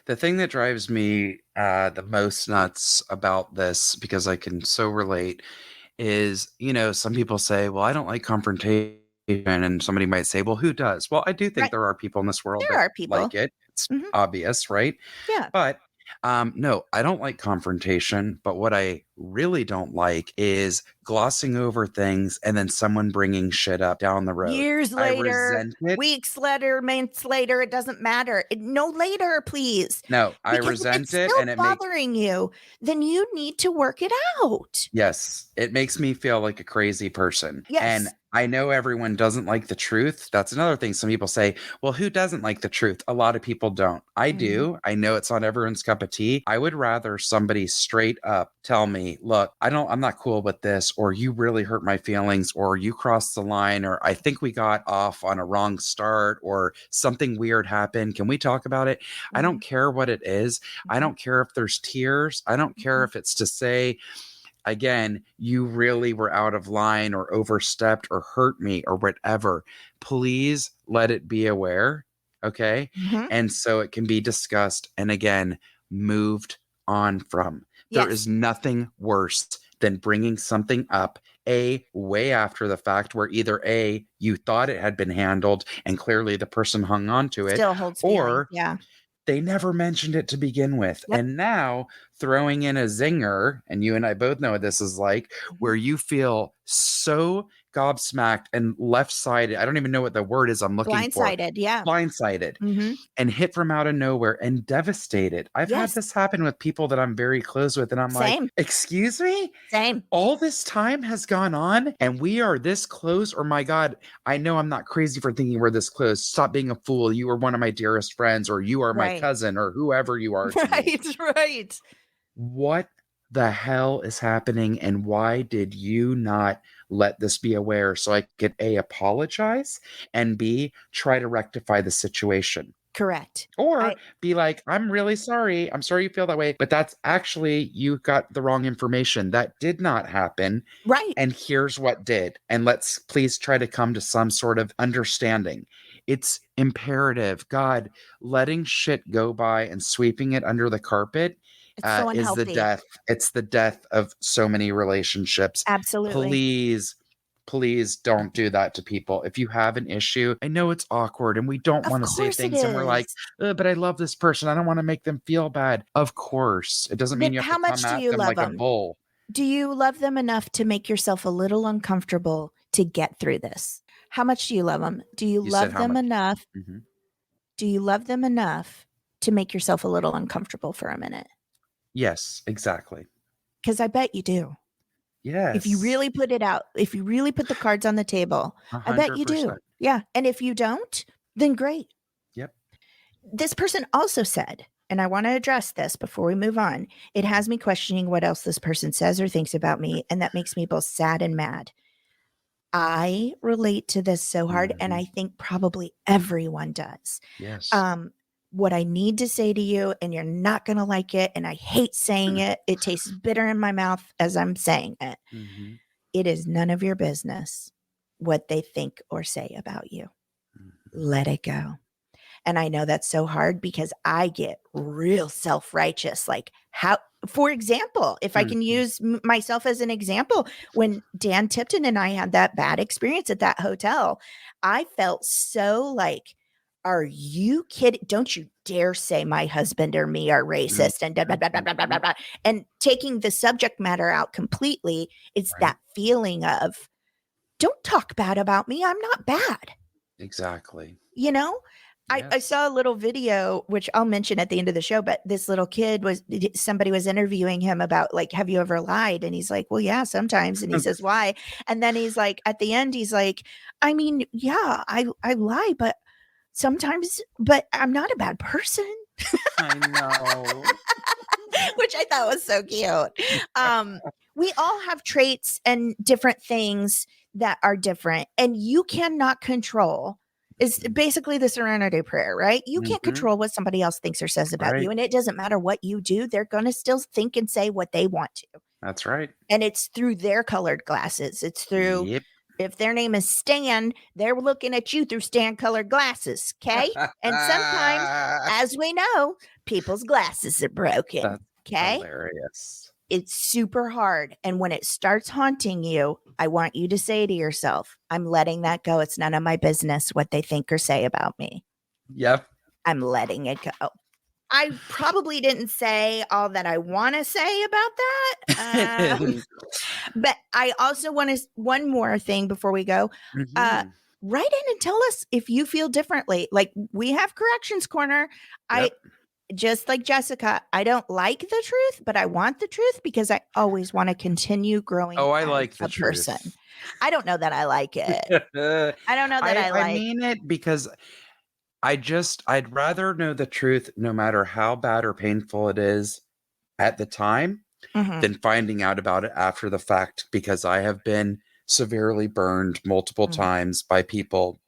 The thing that drives me the most nuts about this, because I can so relate, is, some people say, well, I don't like confrontation. And somebody might say, well, who does? Well, I do think there are people in this world that like it. It's obvious, right? Yeah. But no, I don't like confrontation. But what I really don't like is glossing over things and then someone bringing shit up down the road. Years later, weeks later, months later, it doesn't matter. No later, please. No, I resent it. And it's still bothering you, then you need to work it out. Yes. It makes me feel like a crazy person. Yes. And I know everyone doesn't like the truth. That's another thing. Some people say, well, who doesn't like the truth? A lot of people don't. I do. I know it's not everyone's cup of tea. I would rather somebody straight up tell me, me, look, I'm not cool with this, or you really hurt my feelings, or you crossed the line, or I think we got off on a wrong start, or something weird happened. Can we talk about it? I don't care what it is. I don't care if there's tears. I don't care if it's to say, again, you really were out of line or overstepped or hurt me or whatever. Please let it be aware. Okay. And so it can be discussed and again, moved on from. There is nothing worse than bringing something up way after the fact where either you thought it had been handled and clearly the person hung on to it, Still holds or feelings. they never mentioned it to begin with. And now throwing in a zinger, and you and I both know what this is like, where you feel so gobsmacked and left-sided. I don't even know what the word is I'm looking for. Blindsided. Yeah. Blindsided. And hit from out of nowhere and devastated. I've had this happen with people that I'm very close with, and I'm like, excuse me? Same. All this time has gone on and we are this close, or my God, I know I'm not crazy for thinking we're this close. Stop being a fool. You are one of my dearest friends, or you are my cousin, or whoever you are to me. Right. What the hell is happening, and why did you not let this be aware so I could A, apologize, and B, try to rectify the situation? Correct. Or be like, I'm really sorry. I'm sorry you feel that way. But that's actually, you got the wrong information. That did not happen. Right. And here's what did. And let's please try to come to some sort of understanding. It's imperative. God, letting shit go by and sweeping it under the carpet is the death. It's the death of so many relationships. Absolutely. Please don't do that to people. If you have an issue, I know it's awkward and we don't want to say things and we're like, but I love this person. I don't want to make them feel bad. Of course. It doesn't mean you have to come at them like a bull. Do you love them enough to make yourself a little uncomfortable to get through this? How much do you love them? Do you love them enough? Do you love them enough to make yourself a little uncomfortable for a minute? Yes, exactly. Because I bet you do. Yes. If you really put it out, if you really put the cards on the table, 100%. I bet you do. Yeah. And if you don't, then great. Yep. This person also said, and I want to address this before we move on, it has me questioning what else this person says or thinks about me, and that makes me both sad and mad. I relate to this so hard, and I think probably everyone does. Yes. What I need to say to you, and you're not going to like it, and I hate saying it. It tastes bitter in my mouth as I'm saying it. It is none of your business what they think or say about you. Let it go. And I know that's so hard because I get real self-righteous. Like, how, for example, if I can use myself as an example, when Dan Tipton and I had that bad experience at that hotel, I felt so like, are you kidding? Don't you dare say my husband or me are racist and blah, blah, blah, blah, blah, blah, blah. And taking the subject matter out completely, it's that feeling of, don't talk bad about me. I'm not bad. Exactly. You know, I saw a little video, which I'll mention at the end of the show, but this little kid somebody was interviewing him about like, have you ever lied? And he's like, well, yeah, sometimes. And he says, why? And then he's like, at the end, he's like, I mean, yeah, I lie, but sometimes, but I'm not a bad person. I know. Which I thought was so cute. We all have traits and different things that are different, and you cannot control. Is basically the Serenity Prayer, right? You can't control what somebody else thinks or says about you, and it doesn't matter what you do. They're going to still think and say what they want to. That's right. And it's through their colored glasses. It's through, if their name is Stan, they're looking at you through Stan colored glasses. Okay. And sometimes, as we know, people's glasses are broken. Okay. Hilarious. It's super hard. And when it starts haunting you, I want you to say to yourself, I'm letting that go. It's none of my business what they think or say about me. Yep. I'm letting it go. I probably didn't say all that I want to say about that. But I also want to, one more thing before we go. Write in and tell us if you feel differently. Like, we have Corrections Corner. Just like Jessica, I don't like the truth, but I want the truth because I always want to continue growing. Oh, I like the person. truth. I don't know that I like it. I don't know that I like. I mean it because I'd rather know the truth no matter how bad or painful it is at the time, than finding out about it after the fact, because I have been severely burned multiple times by people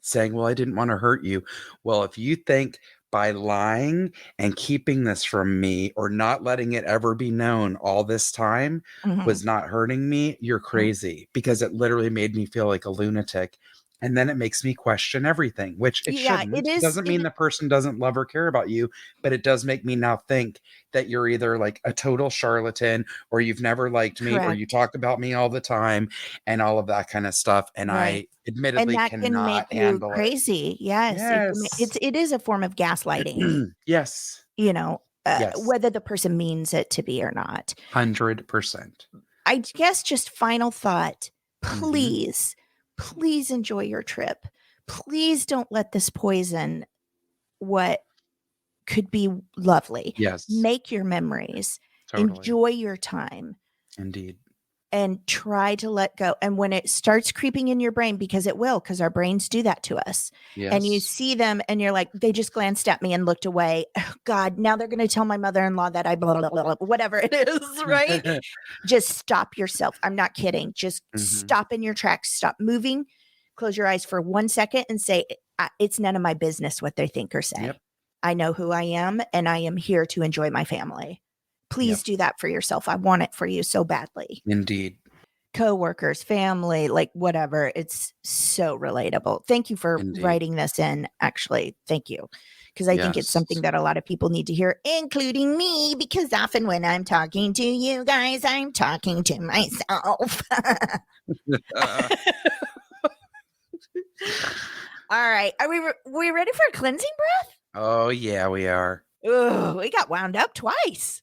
saying, well, I didn't want to hurt you. Well, if you think by lying and keeping this from me or not letting it ever be known all this time was not hurting me, you're crazy, because it literally made me feel like a lunatic. And then it makes me question everything, which it shouldn't. It doesn't mean the person doesn't love or care about you, but it does make me now think that you're either like a total charlatan, or you've never liked me, or you talk about me all the time and all of that kind of stuff. And I admittedly that can make cannot you handle crazy. it. Yes. It is a form of gaslighting. Yes. You know, yes. whether the person means it to be or not. 100%. I guess just final thought, please, please enjoy your trip. Please don't let this poison what could be lovely. Yes. Make your memories. Totally. Enjoy your time. Indeed. And try to let go. And when it starts creeping in your brain, because it will, because our brains do that to us. Yes. And you see them and you're like, they just glanced at me and looked away. Oh, God, now they're going to tell my mother-in-law that I blah, blah, blah, blah, whatever it is, right? Just stop yourself. I'm not kidding. Just stop in your tracks. Stop moving. Close your eyes for 1 second and say, it's none of my business what they think or say. Yep. I know who I am, and I am here to enjoy my family. Please do that for yourself. I want it for you so badly. Indeed. Coworkers, family, like whatever. It's so relatable. Thank you for writing this in. Actually, thank you. Because I think it's something that a lot of people need to hear, including me, because often when I'm talking to you guys, I'm talking to myself. All right. Are we ready for a cleansing breath? Oh, yeah, we are. Oh, we got wound up twice.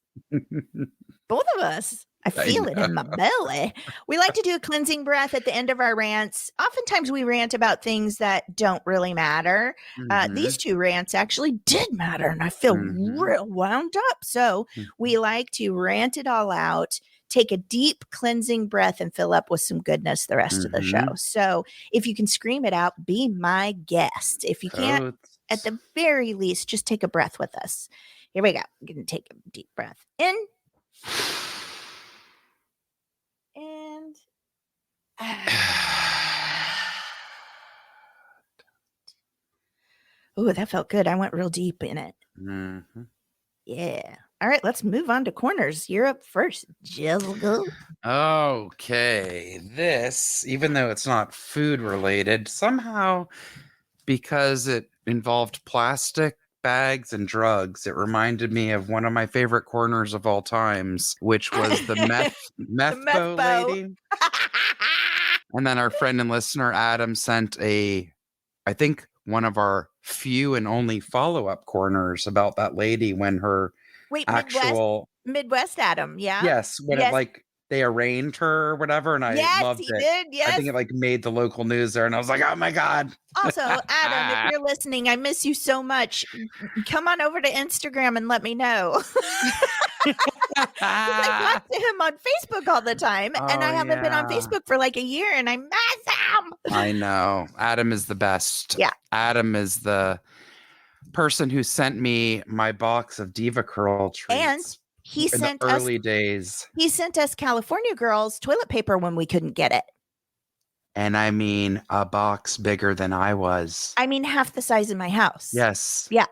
Both of us. I feel it in my belly. We like to do a cleansing breath at the end of our rants. Oftentimes we rant about things that don't really matter. These two rants actually did matter, and I feel real wound up. So we like to rant it all out, take a deep cleansing breath, and fill up with some goodness the rest of the show. So if you can scream it out, be my guest. If you can't, at the very least, just take a breath with us. Here we go. I'm going to take a deep breath in. And oh, that felt good. I went real deep in it. Yeah. All right, let's move on to corners. You're up first, Jill. Okay. This, even though it's not food related, somehow, because it involved plastic bags and drugs, it reminded me of one of my favorite corners of all times, which was the meth bow lady. And then our friend and listener Adam sent I think one of our few and only follow-up corners about that lady when her Midwest Adam, yeah. Yes, when it they arraigned her or whatever, and I loved it. Did, yes. I think it made the local news there, and I was like, oh my God. Also, Adam, if you're listening, I miss you so much. Come on over to Instagram and let me know. I talk to him on Facebook all the time, and I haven't been on Facebook for like a year, and I miss him. I know. Adam is the best. Yeah. Adam is the person who sent me my box of Diva Curl treats. And he sent the early days. He sent us California Girls toilet paper when we couldn't get it. And I mean, a box bigger than I was. I mean, half the size of my house. Yes. Yeah.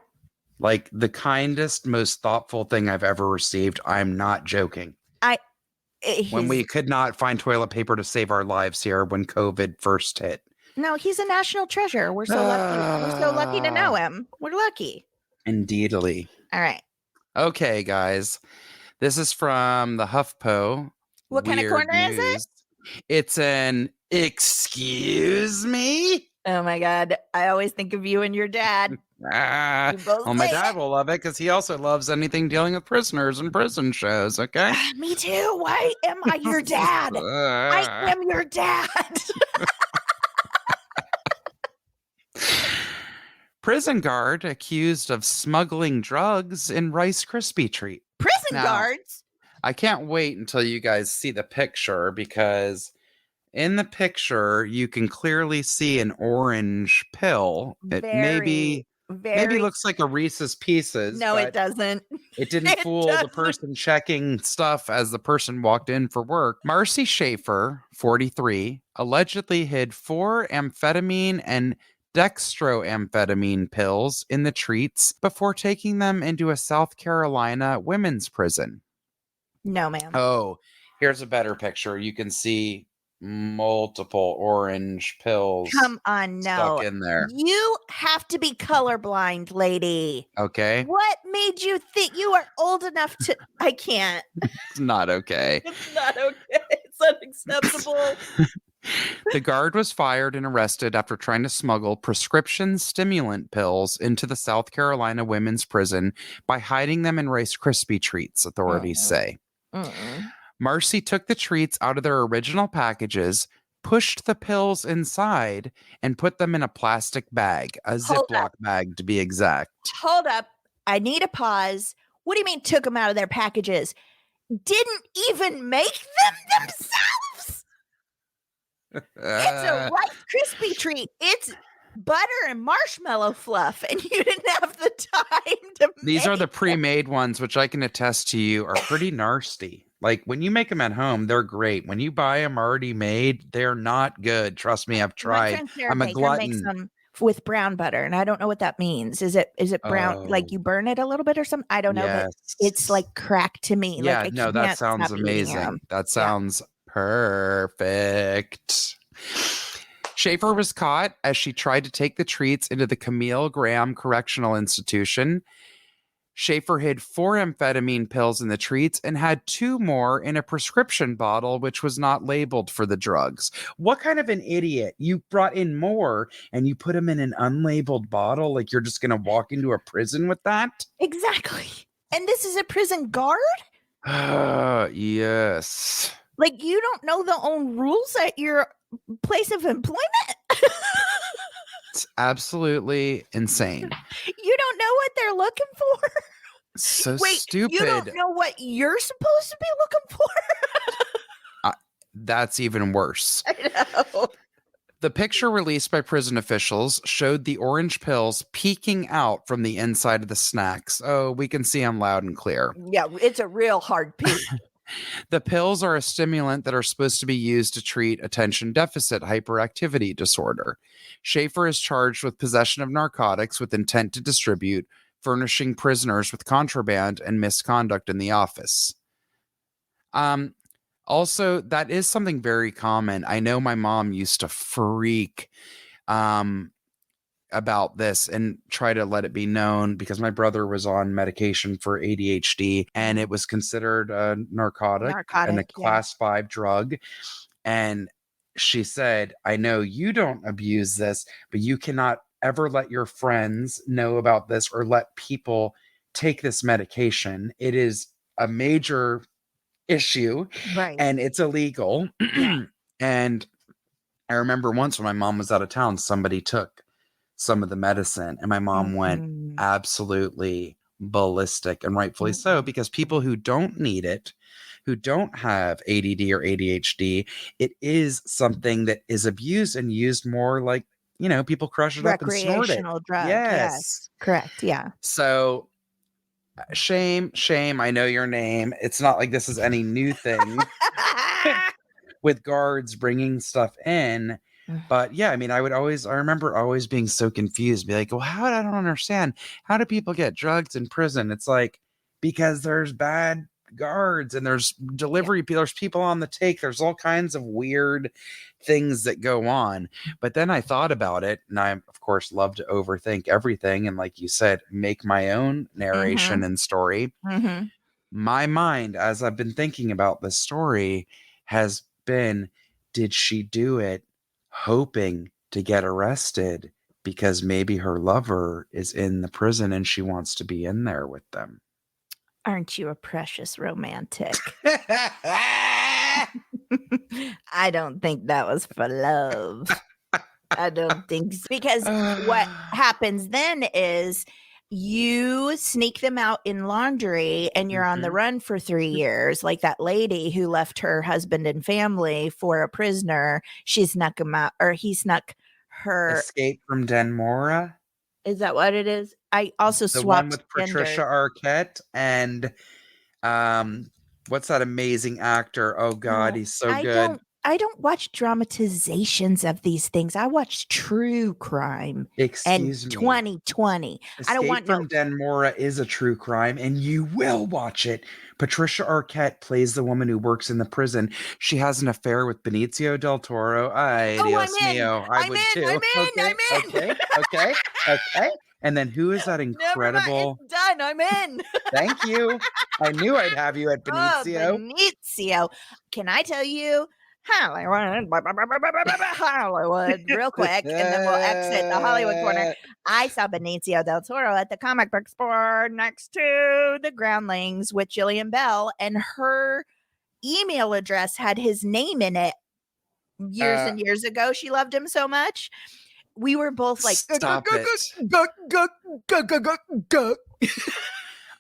Like the kindest, most thoughtful thing I've ever received. I'm not joking. When we could not find toilet paper to save our lives here when COVID first hit. No, he's a national treasure. We're so lucky. We're so lucky to know him. We're lucky. Indeedly. All right. Okay, guys. This is from the HuffPo. What kind of corner is it? It's an excuse me. Oh my God. I always think of you and your dad. Well, my dad will love it because he also loves anything dealing with prisoners and prison shows, okay? Me too. Why am I your dad? I am your dad. Prison guard accused of smuggling drugs in Rice Krispie treat. Prison guards? I can't wait until you guys see the picture, because in the picture you can clearly see an orange pill. It may be Maybe Very. looks like a Reese's Pieces, No, it but doesn't. it didn't It fool the doesn't. person checking stuff as the person walked in for work. Marcy Schaefer, 43, allegedly hid 4 amphetamine and dextroamphetamine pills in the treats before taking them into a South Carolina women's prison. No, ma'am. Oh, here's a better picture. You can see multiple orange pills Come on, stuck no. in there. You have to be colorblind, lady. Okay. What made you think you are old enough to? I can't. It's not okay. It's not okay. It's unacceptable. The guard was fired and arrested after trying to smuggle prescription stimulant pills into the South Carolina women's prison by hiding them in Rice Krispie treats, authorities say. Marcy took the treats out of their original packages, pushed the pills inside, and put them in a plastic bag, a Hold Ziploc up. bag to be exact. Hold up. I need a pause. What do you mean took them out of their packages? Didn't even make them themselves. It's a Rice Krispie treat. It's butter and marshmallow fluff, and you didn't have the time to These are the make pre-made ones, which I can attest to you are pretty nasty. Like when you make them at home, they're great. When you buy them already made, they're not good. Trust me, I've My tried. friend Sarah I'm a Baker makes glutton. them with brown butter, and I don't know what that means. Is it brown, Oh, like you burn it a little bit or something? I don't know, but it's yes. like crack to me. Yeah, Like I no, that can't sounds stop eating 'em. amazing. That Yeah. sounds perfect. Schaefer was caught as she tried to take the treats into the Camille Graham Correctional Institution. Schaefer hid 4 amphetamine pills in the treats and had 2 more in a prescription bottle, which was not labeled for the drugs. What kind of an idiot? You brought in more and you put them in an unlabeled bottle? Like you're just going to walk into a prison with that? Exactly. And this is a prison guard? Yes. Like you don't know the own rules at your place of employment? It's absolutely insane. You don't know what they're looking for? So Wait, stupid. you don't know what you're supposed to be looking for? That's even worse. I know. The picture released by prison officials showed the orange pills peeking out from the inside of the snacks. Oh, we can see them loud and clear. Yeah, it's a real hard peek. The pills are a stimulant that are supposed to be used to treat attention deficit hyperactivity disorder. Schaefer is charged with possession of narcotics with intent to distribute, furnishing prisoners with contraband, and misconduct in the office. Also, that is something very common. I know my mom used to freak about this and try to let it be known because my brother was on medication for ADHD and it was considered a narcotic and a class 5 drug. And she said, I know you don't abuse this, but you cannot ever let your friends know about this or let people take this medication. It is a major issue, Right. and it's illegal. And I remember once when my mom was out of town, somebody took some of the medicine and my mom went absolutely ballistic, and rightfully so, because people who don't need it, who don't have ADD or ADHD, it is something that is abused and used more like, you know, people crush it up and snort it. Recreational drug. Yes. Correct. Yeah. So shame. I know your name. It's not like this is any new thing with guards bringing stuff in. But yeah, I mean, I remember always being so confused, be like, well, I don't understand. How do people get drugs in prison? It's like, because there's bad guards and there's delivery, there's people on the take. There's all kinds of weird things that go on. But then I thought about it, and I, of course, love to overthink everything. And like you said, make my own narration and story. My mind, as I've been thinking about this story, has been, did she do it hoping to get arrested because maybe her lover is in the prison and she wants to be in there with them? Aren't you a precious romantic? I don't think that was for love. I don't think so. Because what happens then is you sneak them out in laundry and you're on the run for 3 years. Like that lady who left her husband and family for a prisoner. She snuck him out, or he snuck her. Escape from Denmora? Is that what it is? I also The one swapped with Patricia genders. Arquette and what's that amazing actor? Oh God, No, he's so I good. don't. I don't watch dramatizations of these things. I watch true crime and Excuse me. 2020. I don't Escape want no. from Denmora is a true crime, and you will watch it. Patricia Arquette plays the woman who works in the prison. She has an affair with Benicio del Toro. Ay, Oh, I'm Dios in. mío. I I'm would in. I'm too. in. Okay, I'm in. okay, okay, okay. And then who is that Never mind. incredible? It's done. I'm in. Thank you. I knew I'd have you at Oh, Benicio. Benicio. Can I tell you Hollywood, Hollywood, real quick, and then we'll exit the Hollywood corner. I saw Benicio del Toro at the comic book store next to the Groundlings with Jillian Bell, and her email address had his name in it years and years ago. She loved him so much. We were both like, Stop it.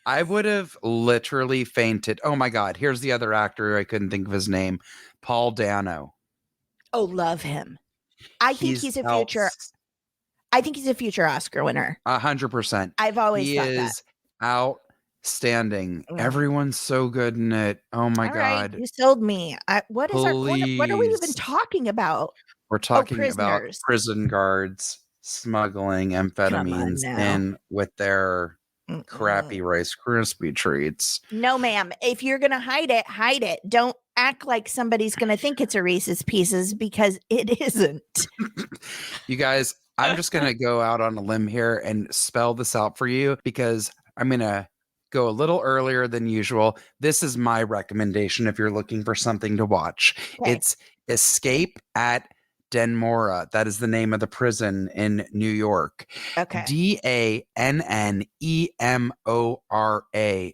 I would have literally fainted. Oh my God. Here's the other actor. I couldn't think of his name. Paul Dano. oh, love him. I think he's a future. I think he's a future Oscar winner. 100%. I've always He thought is outstanding. that. Everyone's so good in it. Oh my All right, God. you sold me. What is our corner? What are we even Please. talking about? We're talking about prisoners. prison guards smuggling Come on amphetamines now. in with their crappy Rice Krispie treats. No, ma'am. If you're gonna hide it. Don't act like somebody's gonna think it's a Reese's Pieces because it isn't. You guys, I'm just gonna go out on a limb here and spell this out for you because I'm gonna go a little earlier than usual. This is my recommendation if you're looking for something to watch. Okay. It's Escape at Denmora. That is the name of the prison in New York. Okay. Dannemora.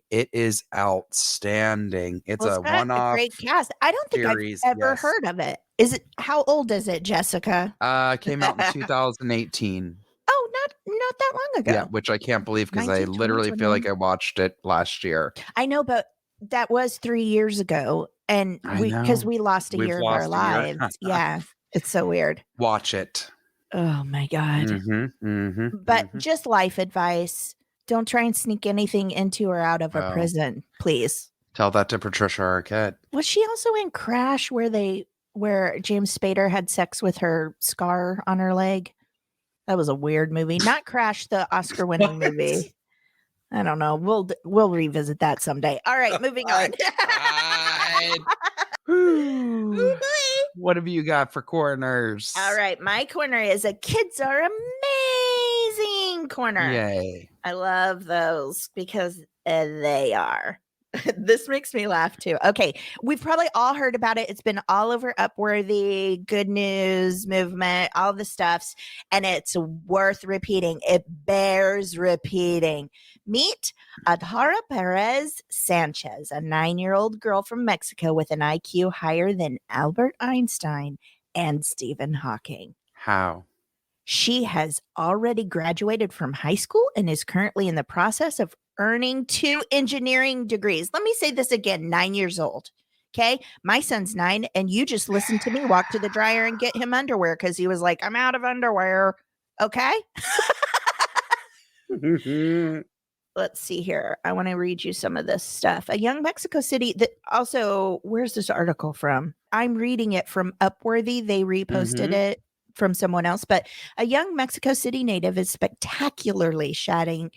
It is outstanding. It's Well, a it's got one-off great cast. I don't think series. I've ever Yes. heard of it. Is it? How old is it, Jessica? Came out in 2018. Oh, not that long ago. Yeah, which I can't believe because I 19, 20, literally feel 21. like I watched it last year. I know, but that was 3 years ago, and because we lost a year of our lives. Yeah, it's so weird. Watch it. Oh my God. But just life advice. Don't try and sneak anything into or out of a prison, please. Tell that to Patricia Arquette. Was she also in Crash where James Spader had sex with her scar on her leg? That was a weird movie. Not Crash, the Oscar-winning movie. I don't know. We'll revisit that someday. All right, moving on. What have you got for corners? All right, my corner is a kids are amazing corner. Yay. I love those because they are. This makes me laugh too. Okay, we've probably all heard about it. It's been all over Upworthy, Good News Movement, all the stuffs, and it's worth repeating. It bears repeating. Meet Adhara Pérez Sànchez, a 9-year-old girl from Mexico with an IQ higher than Albert Einstein and Stephen Hawking. How? She has already graduated from high school and is currently in the process of earning 2 engineering degrees. Let me say this again, 9 years old. Okay. My son's 9, and you just listened to me walk to the dryer and get him underwear because he was like, I'm out of underwear. Okay. Let's see here. I want to read you some of this stuff. A young Mexico City that also, where's this article from? I'm reading it from Upworthy. They reposted it from someone else, but a young Mexico City native is spectacularly shattering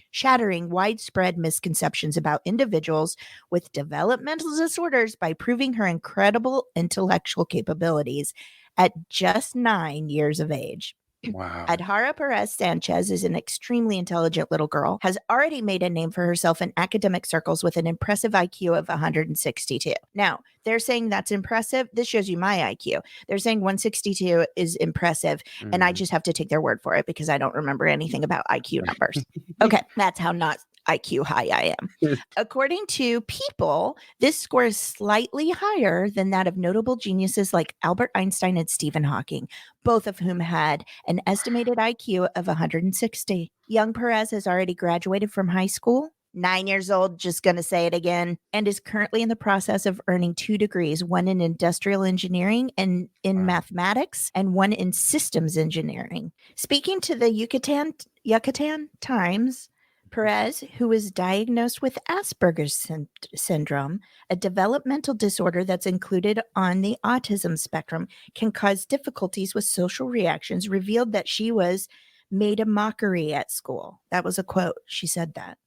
widespread misconceptions about individuals with developmental disorders by proving her incredible intellectual capabilities at just 9 years of age. Wow. Adhara Pérez Sànchez is an extremely intelligent little girl, has already made a name for herself in academic circles with an impressive IQ of 162. Now, they're saying that's impressive. This shows you my IQ. They're saying 162 is impressive, and I just have to take their word for it because I don't remember anything about IQ numbers. Okay, that's how not IQ high I am. According to People, this score is slightly higher than that of notable geniuses like Albert Einstein and Stephen Hawking, both of whom had an estimated IQ of 160. Young Perez has already graduated from high school 9 years old, just going to say it again, and is currently in the process of earning 2 degrees, one in industrial engineering and in mathematics, and one in systems engineering. Speaking to the Yucatan Times, Perez, who was diagnosed with Asperger's syndrome, a developmental disorder that's included on the autism spectrum, can cause difficulties with social reactions, revealed that she was made a mockery at school. That was a quote. She said that.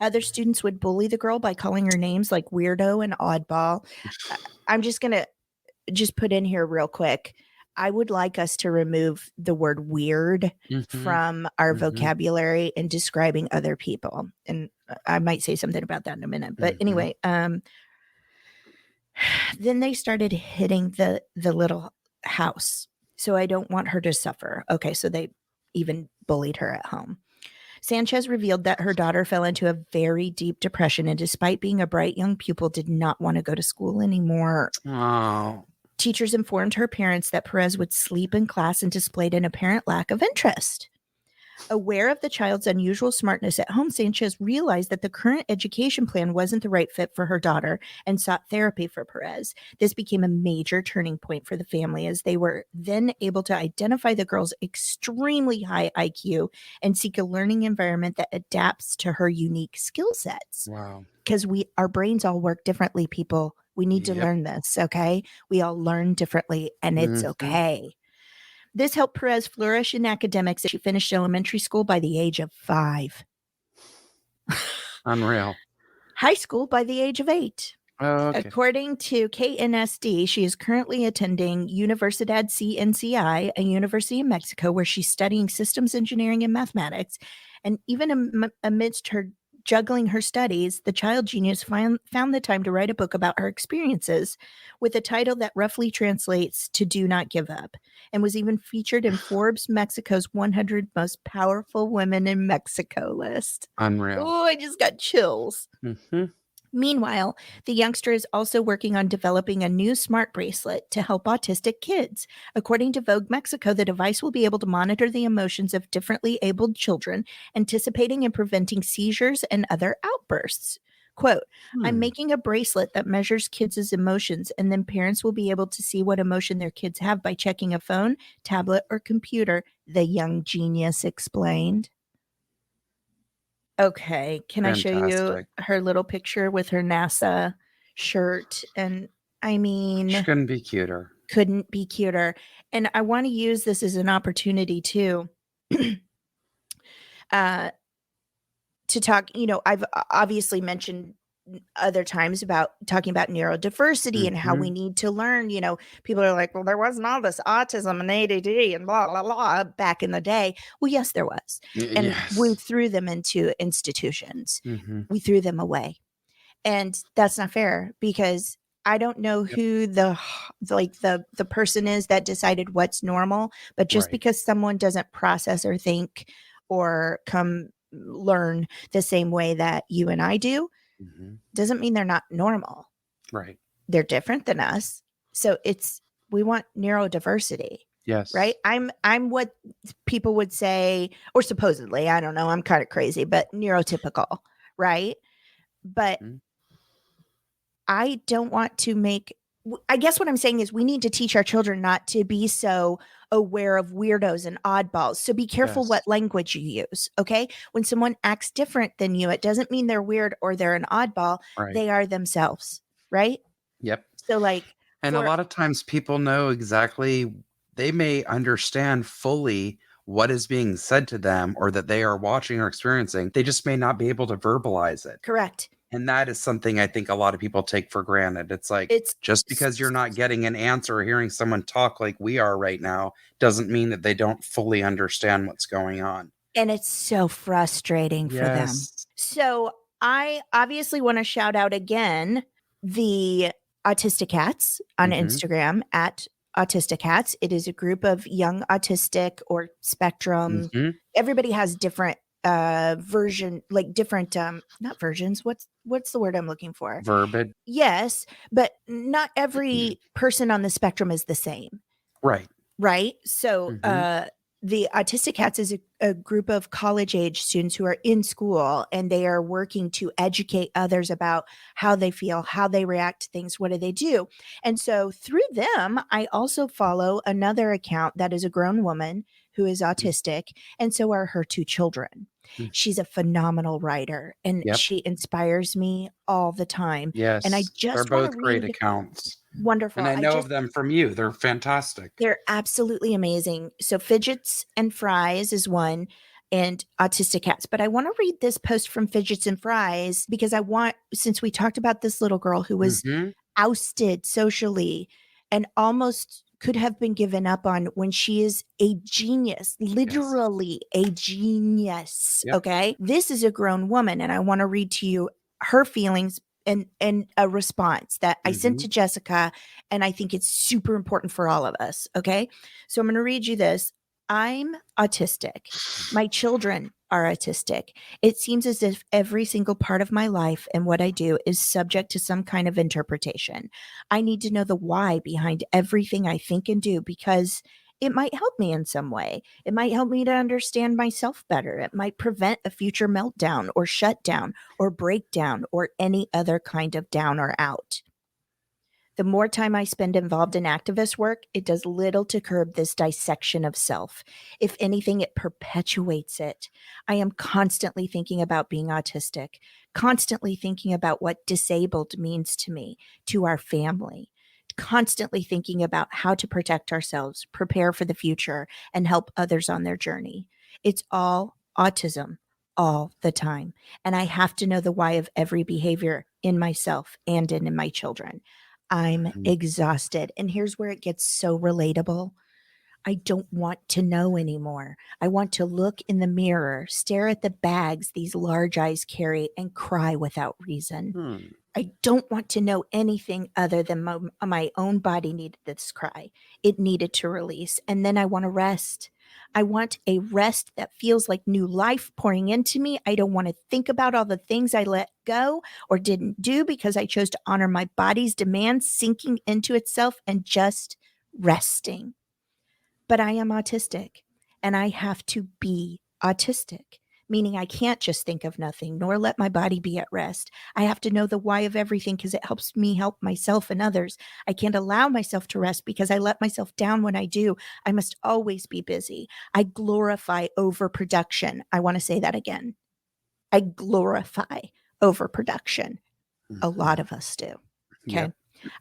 Other students would bully the girl by calling her names like weirdo and oddball. I'm just going to put in here real quick. I would like us to remove the word weird from our vocabulary in describing other people. And I might say something about that in a minute. But anyway, then they started hitting the little house. So I don't want her to suffer. Okay, so they even bullied her at home. Sanchez revealed that her daughter fell into a very deep depression and, despite being a bright young pupil, did not want to go to school anymore. Oh. Teachers informed her parents that Perez would sleep in class and displayed an apparent lack of interest. Aware of the child's unusual smartness at home, Sanchez realized that the current education plan wasn't the right fit for her daughter and sought therapy for Perez. This became a major turning point for the family, as they were then able to identify the girl's extremely high IQ and seek a learning environment that adapts to her unique skill sets. Wow. Because our brains all work differently, people. We need to learn this, okay? We all learn differently, and it's okay. This helped Perez flourish in academics as she finished elementary school by the age of 5. Unreal. High school by the age of 8. Oh, okay. According to KNSD, she is currently attending Universidad CNCI, a university in Mexico, where she's studying systems engineering and mathematics. And even amidst her juggling her studies, the child genius found the time to write a book about her experiences, with a title that roughly translates to "Do Not Give Up," and was even featured in Forbes Mexico's 100 Most Powerful Women in Mexico list. Unreal. Oh, I just got chills. Meanwhile, the youngster is also working on developing a new smart bracelet to help autistic kids. According to Vogue Mexico, the device will be able to monitor the emotions of differently abled children, anticipating and preventing seizures and other outbursts. Quote, I'm making a bracelet that measures kids' emotions, and then parents will be able to see what emotion their kids have by checking a phone, tablet, or computer, the young genius explained. Okay, can I show you her little picture with her NASA shirt? And I mean, she couldn't be cuter. Couldn't be cuter. And I want to use this as an opportunity to talk, I've obviously mentioned other times about talking about neurodiversity and how we need to learn. People are like, well, there wasn't all this autism and ADD and blah, blah, blah back in the day. Well, yes, there was. And we threw them into institutions. We threw them away. And that's not fair, because I don't know who the person is that decided what's normal, but just because someone doesn't process or think or come learn the same way that you and I do, doesn't mean they're not normal. Right. They're different than us. So we want neurodiversity. Yes. Right. I'm what people would say, or supposedly, I don't know, I'm kind of crazy, but neurotypical. Right. But I don't want to I guess what I'm saying is we need to teach our children not to be so aware of weirdos and oddballs. So be careful what language you use. Okay. When someone acts different than you, it doesn't mean they're weird or they're an oddball. Right. They are themselves. Right. Yep. So and a lot of times people know exactly, they may understand fully what is being said to them or that they are watching or experiencing. They just may not be able to verbalize it. Correct. And that is something I think a lot of people take for granted. It's like, just because you're not getting an answer or hearing someone talk like we are right now doesn't mean that they don't fully understand what's going on. And it's so frustrating for them. So I obviously want to shout out again the Autistic Cats on Instagram at Autistic Cats. It is a group of young autistic or spectrum. Everybody has different version, like different not versions, what's the word I'm looking for? Verbiage. Yes, but not every person on the spectrum is the same. Right. So the Autistic Cats is a group of college age students who are in school, and they are working to educate others about how they feel, how they react to things, what do they do. And so through them, I also follow another account that is a grown woman who is autistic, and so are her two children. Mm. She's a phenomenal writer, and Yep. she inspires me all the time. Yes. And I They're just want to both great read. accounts. Wonderful. And I know of them from you. They're fantastic. They're absolutely amazing. So Fidgets and Fries is one, and Autistic Cats. But I want to read this post from Fidgets and Fries because since we talked about this little girl who was Mhm. ousted socially and almost could have been given up on, when she is a genius, literally a genius. Yep. Okay. This is a grown woman, and I want to read to you her feelings and a response that I sent to Jessica. And I think it's super important for all of us. Okay. So I'm going to read you this. I'm autistic. My children are autistic. It seems as if every single part of my life and what I do is subject to some kind of interpretation. I need to know the why behind everything I think and do, because it might help me in some way. It might help me to understand myself better. It might prevent a future meltdown or shutdown or breakdown or any other kind of down or out. The more time I spend involved in activist work, it does little to curb this dissection of self. If anything, it perpetuates it. I am constantly thinking about being autistic, constantly thinking about what disabled means to me, to our family, constantly thinking about how to protect ourselves, prepare for the future, and help others on their journey. It's all autism all the time. And I have to know the why of every behavior in myself and in my children. I'm exhausted. And here's where it gets so relatable. I don't want to know anymore. I want to look in the mirror, stare at the bags these large eyes carry, and cry without reason. I don't want to know anything other than my own body needed this cry. It needed to release. And then I want to rest. I want a rest that feels like new life pouring into me. I don't want to think about all the things I let go or didn't do because I chose to honor my body's demands, sinking into itself and just resting. But I am autistic, and I have to be autistic, meaning I can't just think of nothing nor let my body be at rest. I have to know the why of everything because it helps me help myself and others. I can't allow myself to rest because I let myself down when I do. I must always be busy. I glorify overproduction. I want to say that again. I glorify overproduction. A lot of us do. Okay. Yep.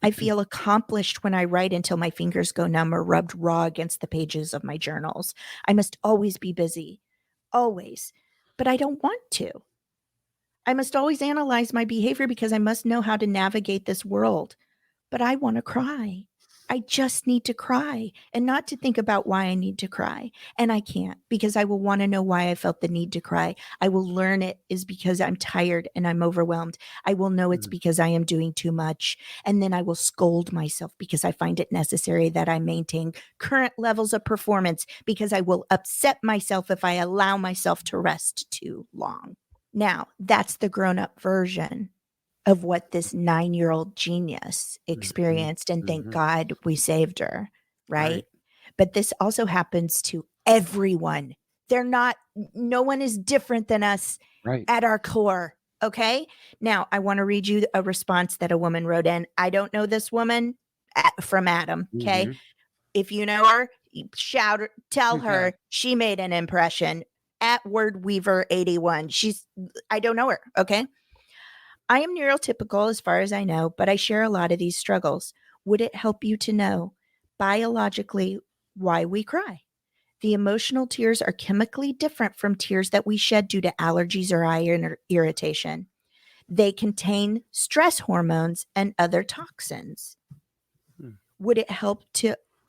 I feel accomplished when I write until my fingers go numb or rubbed raw against the pages of my journals. I must always be busy, always, but I don't want to. I must always analyze my behavior because I must know how to navigate this world, but I want to cry. I just need to cry and not to think about why I need to cry. And I can't because I will want to know why I felt the need to cry. I will learn it is because I'm tired and I'm overwhelmed. I will know it's because I am doing too much. And then I will scold myself because I find it necessary that I maintain current levels of performance because I will upset myself if I allow myself to rest too long. Now, that's the grown-up version of what this 9-year-old genius experienced. And thank God we saved her, right? But this also happens to everyone. No one is different than us at our core. Okay. Now, I want to read you a response that a woman wrote in. I don't know this woman from Adam. Okay. If you know her, tell her she made an impression at WordWeaver81. I don't know her. Okay. I am neurotypical as far as I know, but I share a lot of these struggles. Would it help you to know biologically why we cry? The emotional tears are chemically different from tears that we shed due to allergies or eye irritation. They contain stress hormones and other toxins. Would it help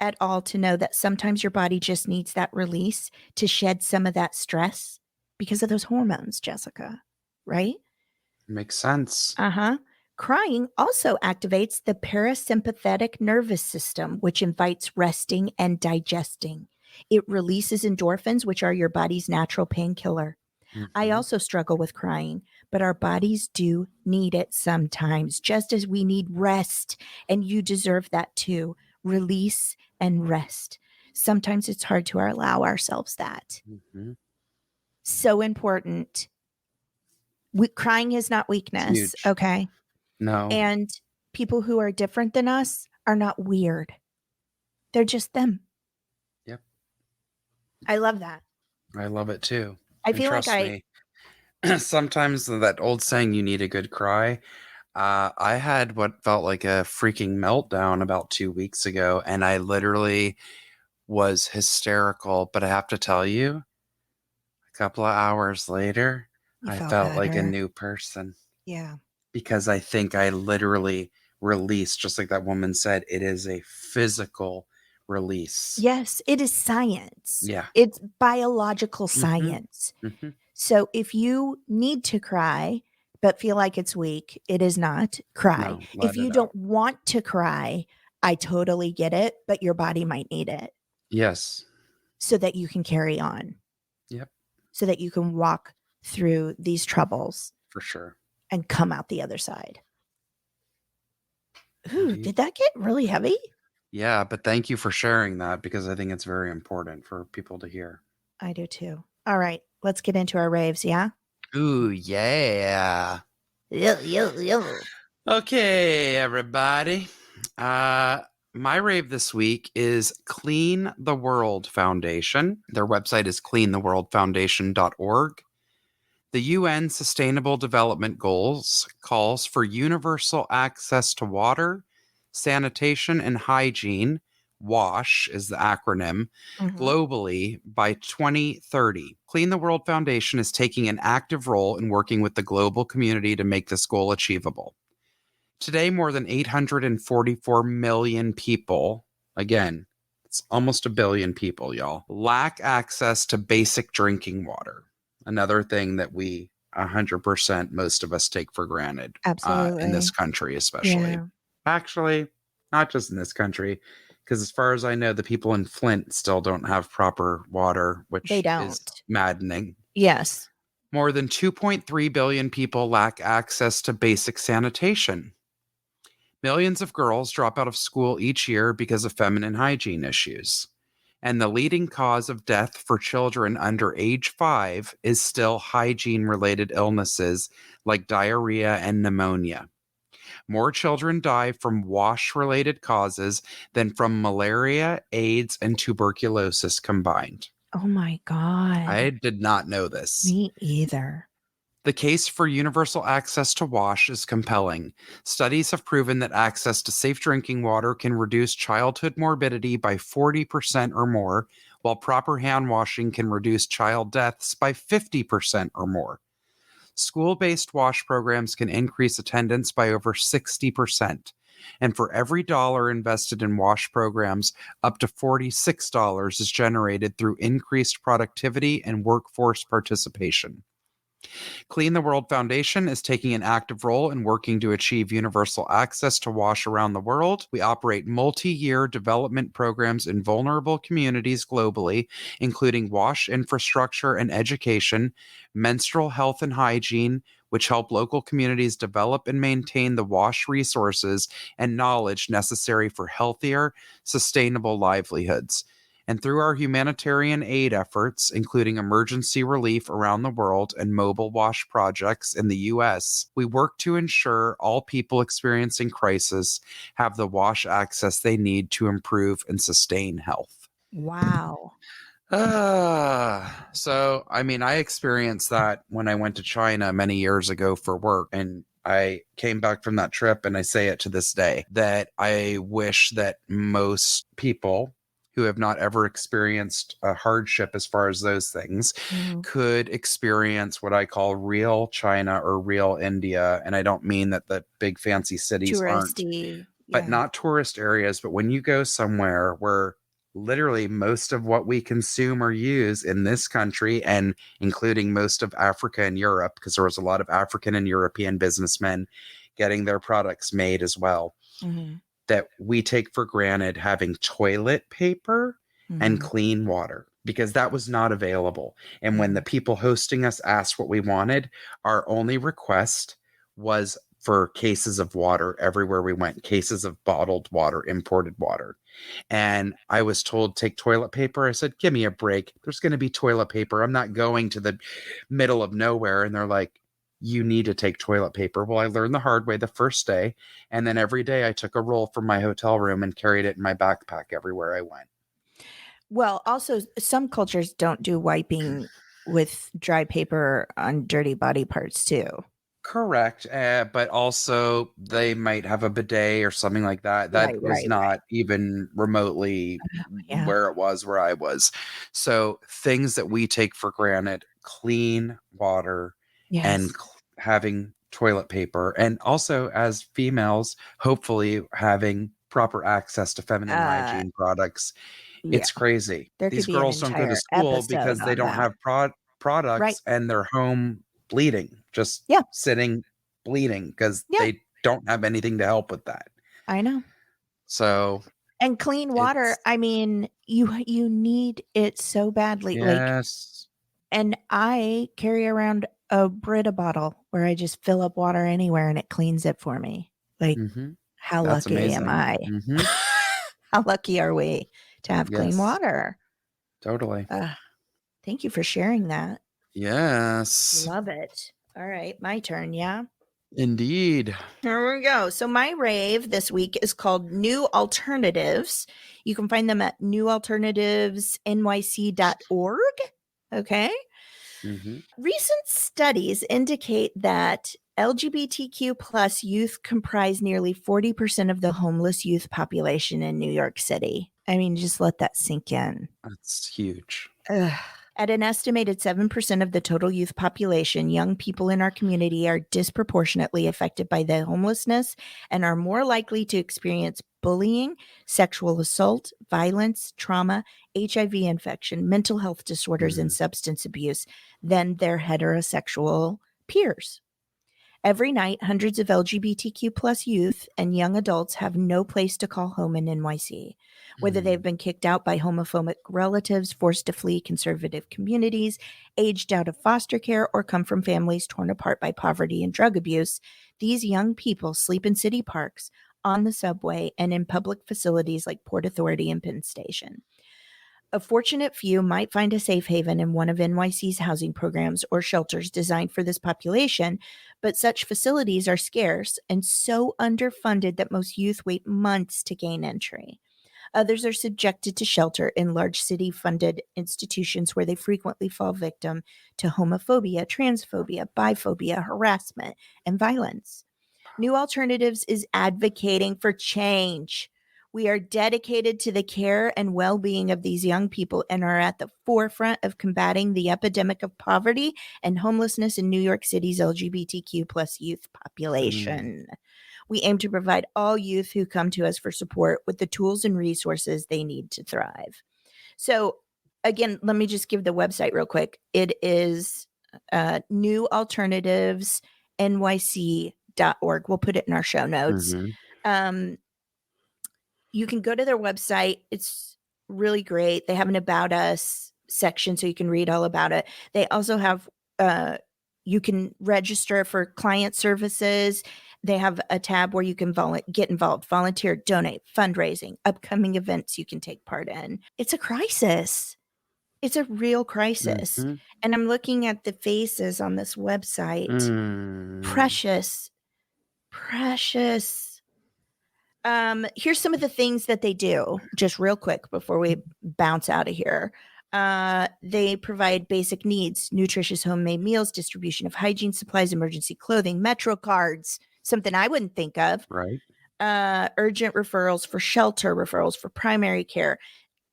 at all to know that sometimes your body just needs that release to shed some of that stress because of those hormones, Jessica, right? Makes sense. Crying also activates the parasympathetic nervous system, which invites resting and digesting. It releases endorphins, which are your body's natural painkiller. I also struggle with crying, but our bodies do need it sometimes, just as we need rest, and you deserve that too. Release and rest. sometimes it's hard to allow ourselves that. Mm-hmm. So important. Crying is not weakness, Huge. okay? No. And people who are different than us are not weird. They're just them. Yep. I love that. I love it too. I And feel like trust me, sometimes that old saying, you need a good cry. I had what felt like a freaking meltdown about 2 weeks ago, and I literally was hysterical. But I have to tell you, a couple of hours later, you I felt felt like a better. new person Yeah. because I think I literally released, just like that woman said, it is a physical release. Yes, it is science. Yeah. It's biological Mm-hmm. science. Mm-hmm. So if you need to cry but feel like it's weak, it is not. Cry. No, If let you it don't out. want to cry, I totally get it, but your body might need it Yes. so that you can carry on, Yep. so that you can walk through these troubles For sure. and come out the other side. Ooh, Indeed. did that get really heavy? Yeah, but thank you for sharing that because I think it's very important for people to hear. I do too. All right, let's get into our raves, yeah? Ooh, yeah. Yo. Okay, everybody. My rave this week is Clean the World Foundation. Their website is cleantheworldfoundation.org. The UN Sustainable Development Goals calls for universal access to water, sanitation, and hygiene. WASH is the acronym, globally by 2030. Clean the World Foundation is taking an active role in working with the global community to make this goal achievable. Today, more than 844 million people, again, it's almost a billion people, y'all, lack access to basic drinking water. Another thing that we 100%, most of us take for granted Absolutely. in this country, especially. Yeah. Actually, not just in this country, because as far as I know, the people in Flint still don't have proper water, which They don't. is maddening. Yes. More than 2.3 billion people lack access to basic sanitation. Millions of girls drop out of school each year because of feminine hygiene issues. And the leading cause of death for children under age 5 is still hygiene related illnesses like diarrhea and pneumonia. More children die from wash related causes than from malaria, AIDS, and tuberculosis combined. Oh my God. I did not know this. Me either. The case for universal access to wash is compelling. Studies have proven that access to safe drinking water can reduce childhood morbidity by 40% or more, while proper hand washing can reduce child deaths by 50% or more. School-based wash programs can increase attendance by over 60%. And for every dollar invested in wash programs, up to $46 is generated through increased productivity and workforce participation. Clean the World Foundation is taking an active role in working to achieve universal access to wash around the world. We operate multi-year development programs in vulnerable communities globally, including wash infrastructure and education, menstrual health and hygiene, which help local communities develop and maintain the wash resources and knowledge necessary for healthier, sustainable livelihoods. And through our humanitarian aid efforts, including emergency relief around the world and mobile wash projects in the U.S., we work to ensure all people experiencing crisis have the wash access they need to improve and sustain health. Wow. So, I mean, I experienced that when I went to China many years ago for work, and I came back from that trip, and I say it to this day that I wish that most people who have not ever experienced a hardship as far as those things could experience what I call real China or real India. And I don't mean that the big fancy cities aren't, Touristy. but not tourist areas. But when you go somewhere where literally most of what we consume or use in this country, and including most of Africa and Europe, because there was a lot of African and European businessmen getting their products made as well, that we take for granted having toilet paper and clean water, because that was not available. And when the people hosting us asked what we wanted, our only request was for cases of water everywhere we went, cases of bottled water, imported water. And I was told, take toilet paper. I said, give me a break. There's going to be toilet paper. I'm not going to the middle of nowhere. And they're like, you need to take toilet paper. Well, I learned the hard way the first day. And then every day I took a roll from my hotel room and carried it in my backpack everywhere I went. Well, also, some cultures don't do wiping with dry paper on dirty body parts too. Correct. But also they might have a bidet or something like that. That was Right. not even remotely Yeah. where it was, where I was. So things that we take for granted, clean water and Yes. having toilet paper. And also as females, hopefully having proper access to feminine hygiene products. Yeah. It's crazy. There could These be an girls don't go to entire school episode because they on don't that. have Right. products and they're home bleeding, just Yeah. sitting bleeding because Yeah. they don't have anything to help with that. I know. So And clean water, it's I mean, you need it so badly. Like, yes. and I carry around a Brita bottle where I just fill up water anywhere and it cleans it for me. Like, Mm-hmm. how That's lucky am amazing. I? Mm-hmm. How lucky are we to have clean Yes, water? totally. Thank you for sharing that. Yes, Love it. All right, my turn. Yeah. indeed. Here we go. So my rave this week is called New Alternatives. You can find them at newalternativesnyc.org. Okay. Mm-hmm. Recent studies indicate that LGBTQ plus youth comprise nearly 40% of the homeless youth population in New York City. I mean, just let that sink in. That's huge. Ugh. At an estimated 7% of the total youth population, young people in our community are disproportionately affected by the homelessness and are more likely to experience bullying, sexual assault, violence, trauma, HIV infection, mental health disorders, and substance abuse than their heterosexual peers. Every night, hundreds of LGBTQ plus youth and young adults have no place to call home in NYC. Whether they've been kicked out by homophobic relatives, forced to flee conservative communities, aged out of foster care, or come from families torn apart by poverty and drug abuse, these young people sleep in city parks, on the subway, and in public facilities like Port Authority and Penn Station. A fortunate few might find a safe haven in one of NYC's housing programs or shelters designed for this population, but such facilities are scarce and so underfunded that most youth wait months to gain entry. Others are subjected to shelter in large city-funded institutions where they frequently fall victim to homophobia, transphobia, biphobia, harassment, and violence. New Alternatives is advocating for change. We are dedicated to the care and well being of these young people and are at the forefront of combating the epidemic of poverty and homelessness in New York City's LGBTQ plus youth population. We aim to provide all youth who come to us for support with the tools and resources they need to thrive. So, again, let me just give the website real quick. It is newalternatives.nyc.org. We'll put it in our show notes. You can go to their website. It's really great. They have an About Us section so you can read all about it. They also have, you can register for client services. They have a tab where you can get involved, volunteer, donate, fundraising, upcoming events you can take part in. It's a crisis. It's a real crisis. And I'm looking at the faces on this website. Precious. Here's some of the things that they do, just real quick before we bounce out of here. They provide basic needs, nutritious homemade meals, distribution of hygiene supplies, emergency clothing, Metro cards, something I wouldn't think of. Right. Urgent referrals for shelter, referrals for primary care.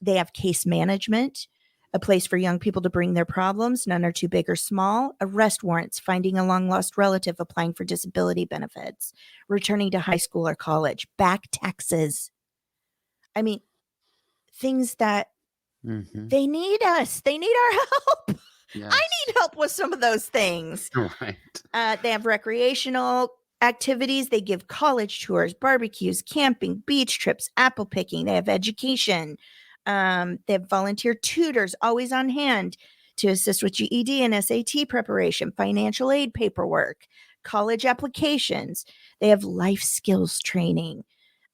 They have case management, a place for young people to bring their problems, none are too big or small, arrest warrants, finding a long-lost relative, applying for disability benefits, returning to high school or college, back taxes. I mean, things that they need us. They need our help. Yes. I need help with some of those things. Right. They have recreational activities. They give college tours, barbecues, camping, beach trips, apple picking. They have education. They have volunteer tutors always on hand to assist with GED and SAT preparation, financial aid paperwork, college applications. They have life skills training,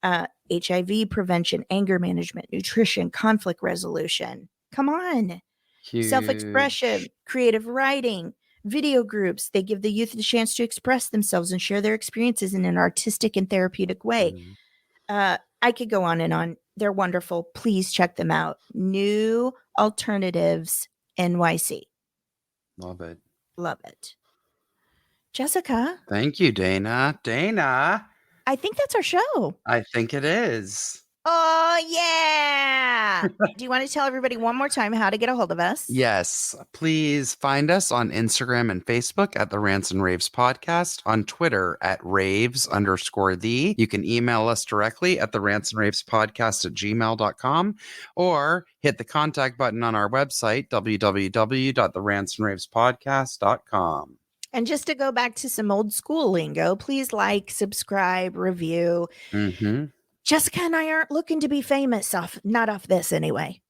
HIV prevention, anger management, nutrition, conflict resolution. Come on. Self-expression, Huge. creative writing, video groups. They give the youth the chance to express themselves and share their experiences in an artistic and therapeutic way. Mhm. I could go on and on. They're wonderful. Please check them out. New Alternatives NYC. Love it. Love it. Jessica, Thank you, Dana. Dana, I think that's our show. I think it is. Oh, yeah. Do you want to tell everybody one more time how to get a hold of us? Yes, please find us on Instagram and Facebook at the Rants and Raves Podcast, on Twitter at raves_the. You can email us directly at the Rants and Raves Podcast at gmail.com, or hit the contact button on our website, www.therantsandраvespodcast.com. And just to go back to some old school lingo, please like, subscribe, review. Mm-hmm. Jessica and I aren't looking to be famous not off this anyway.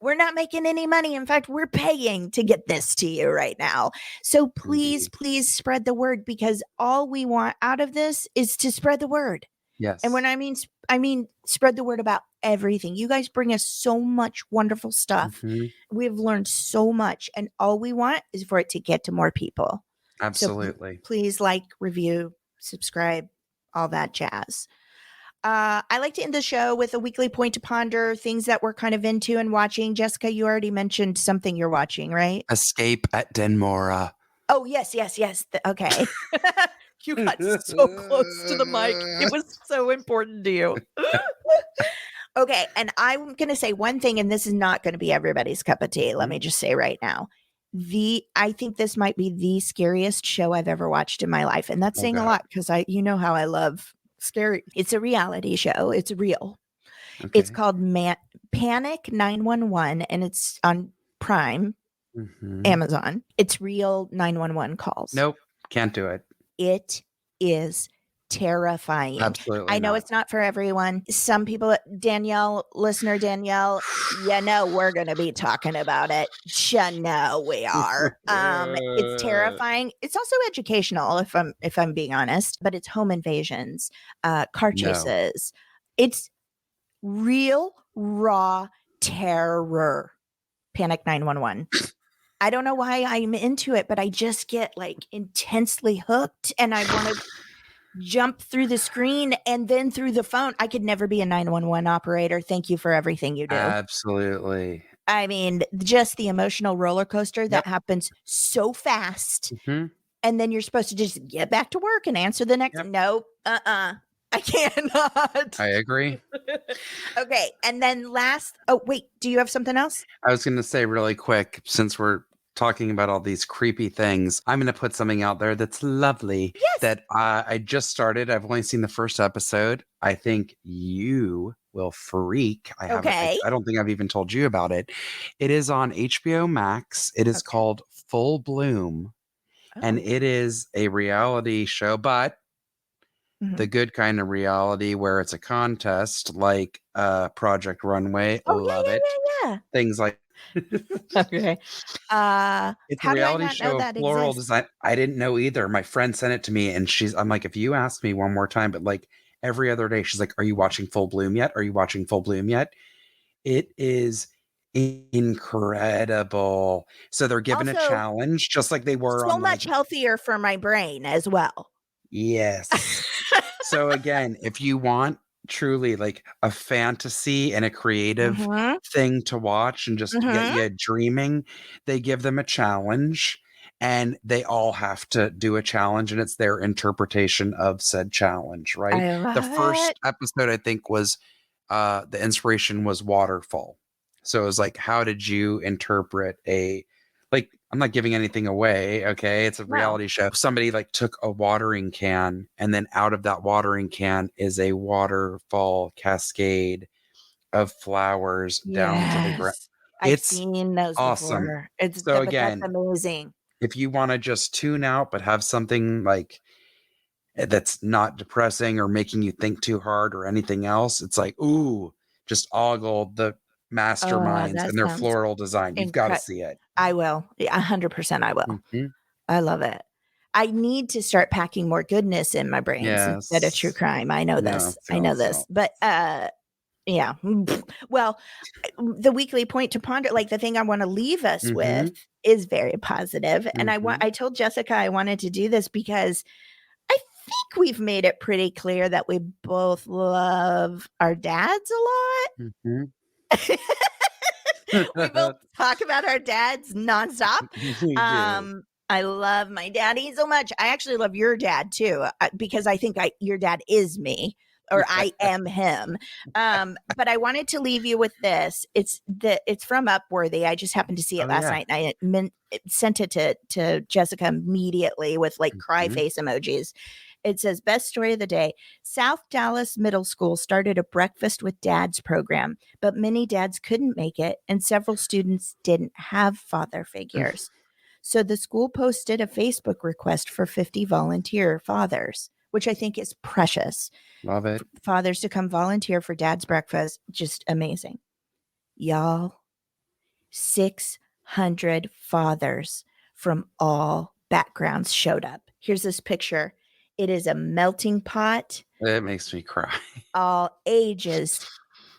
We're not making any money. In fact, we're paying to get this to you right now. So please, please spread the word, because all we want out of this is to spread the word. Yes. And when I mean spread the word about everything. You guys bring us so much wonderful stuff. Mm-hmm. We've learned so much, and all we want is for it to get to more people. Absolutely. So please like, review, subscribe, all that jazz. I like to end the show with a weekly point to ponder, things that we're kind of into and watching. Jessica, you already mentioned something you're watching, right? Escape at Denmora. Oh, yes. Okay. You got so close to the mic. It was so important to you. Okay. And I'm going to say one thing, and this is not going to be everybody's cup of tea. Let me just say right now. I think this might be the scariest show I've ever watched in my life. And that's saying a lot, because you know how I love scary. It's a reality show. It's real. Okay. It's called Panic 911, and it's on Prime, Amazon. It's real 911 calls. Nope. Can't do it. It is terrifying. Absolutely. I know it's not for everyone. Some people, listener Danielle, we're going to be talking about it. We are. It's terrifying. It's also educational, if I'm being honest, but it's home invasions, car chases. It's real raw terror. Panic 911. I don't know why I'm into it, but I just get like intensely hooked, and I want to jump through the screen and then through the phone. I could never be a 911 operator. Thank you for everything you do. Absolutely. I mean, just the emotional roller coaster that happens so fast. Mm-hmm. And then you're supposed to just get back to work and answer the next. Nope. I cannot. I agree. Okay. And then wait, do you have something else? I was going to say really quick, since we're talking about all these creepy things, I'm going to put something out there that's lovely. Yes. That I just started. I've only seen the first episode. I think you will freak. I don't think I've even told you about it. It is on HBO Max. It is called Full Bloom. And it is a reality show, but the good kind of reality where it's a contest, like Project Runway. Love it. Yeah. Things like okay. It's a reality show of floral design. I didn't know either. My friend sent it to me, and I'm like, if you ask me one more time, but like every other day, she's like, are you watching Full Bloom yet? Are you watching Full Bloom yet? It is incredible. So they're given a challenge, just like they were so much healthier for my brain as well. Yes. So again, if you want truly like a fantasy and a creative thing to watch and just get you dreaming, they give them a challenge, and they all have to do a challenge, and it's their interpretation of said challenge, right? The first episode, I think, was the inspiration was waterfall. So it was like, how did you interpret I'm not giving anything away, okay? It's a reality show. Somebody like took a watering can, and then out of that watering can is a waterfall cascade of flowers down to the ground. I've seen those awesome. Before. It's so again, that's amazing. If you want to just tune out but have something like that's not depressing or making you think too hard or anything else, it's like, ooh, just ogle the masterminds and their floral design. You've got to see it. I will. 100% I will. I love it. I need to start packing more goodness in my brains instead of true Yes. crime. I know this. I know this. But yeah. Well, the weekly point to ponder, like the thing I want to leave us with is very positive. And I told Jessica I wanted to do this because I think we've made it pretty clear that we both love our dads a lot. We both talk about our dads nonstop. We do. I love my daddy so much. I actually love your dad too, because I think your dad is me, or I am him. But I wanted to leave you with this. It's from Upworthy. I just happened to see it last night, and I sent it to Jessica immediately with like cry face emojis. It says, best story of the day. South Dallas Middle School started a breakfast with dads program, but many dads couldn't make it, and several students didn't have father figures. So the school posted a Facebook request for 50 volunteer fathers, which I think is precious. Love it. Fathers to come volunteer for dad's breakfast. Just amazing. Y'all, 600 fathers from all backgrounds showed up. Here's this picture. It is a melting pot. It makes me cry. All ages,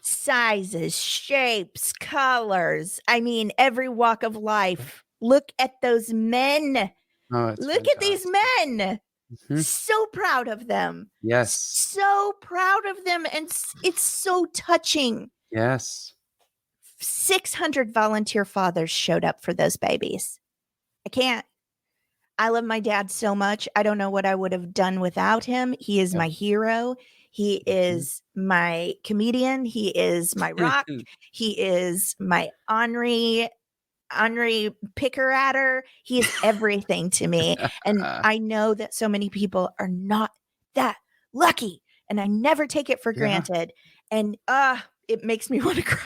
sizes, shapes, colors. I mean, every walk of life. Look at those men. Oh, Look at these men. So proud of them. Yes. So proud of them. And it's so touching. Yes. 600 volunteer fathers showed up for those babies. I love my dad so much. I don't know what I would have done without him. He is my hero. He is my comedian. He is my rock. He is my Henri picker-atter. He is everything to me. And I know that so many people are not that lucky. And I never take it for granted. And it makes me want to cry.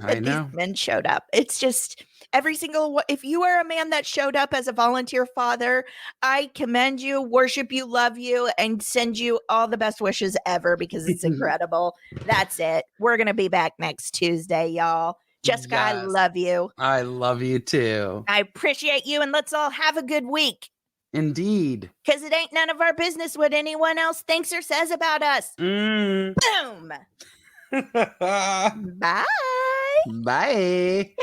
I know. These men showed up. It's just every single one. If you are a man that showed up as a volunteer father, I commend you, worship you, love you, and send you all the best wishes ever because it's incredible. That's it. We're going to be back next Tuesday, y'all. Jessica, yes. I love you. I love you too. I appreciate you, and let's all have a good week. Indeed. Because it ain't none of our business what anyone else thinks or says about us. Boom. Bye. Bye.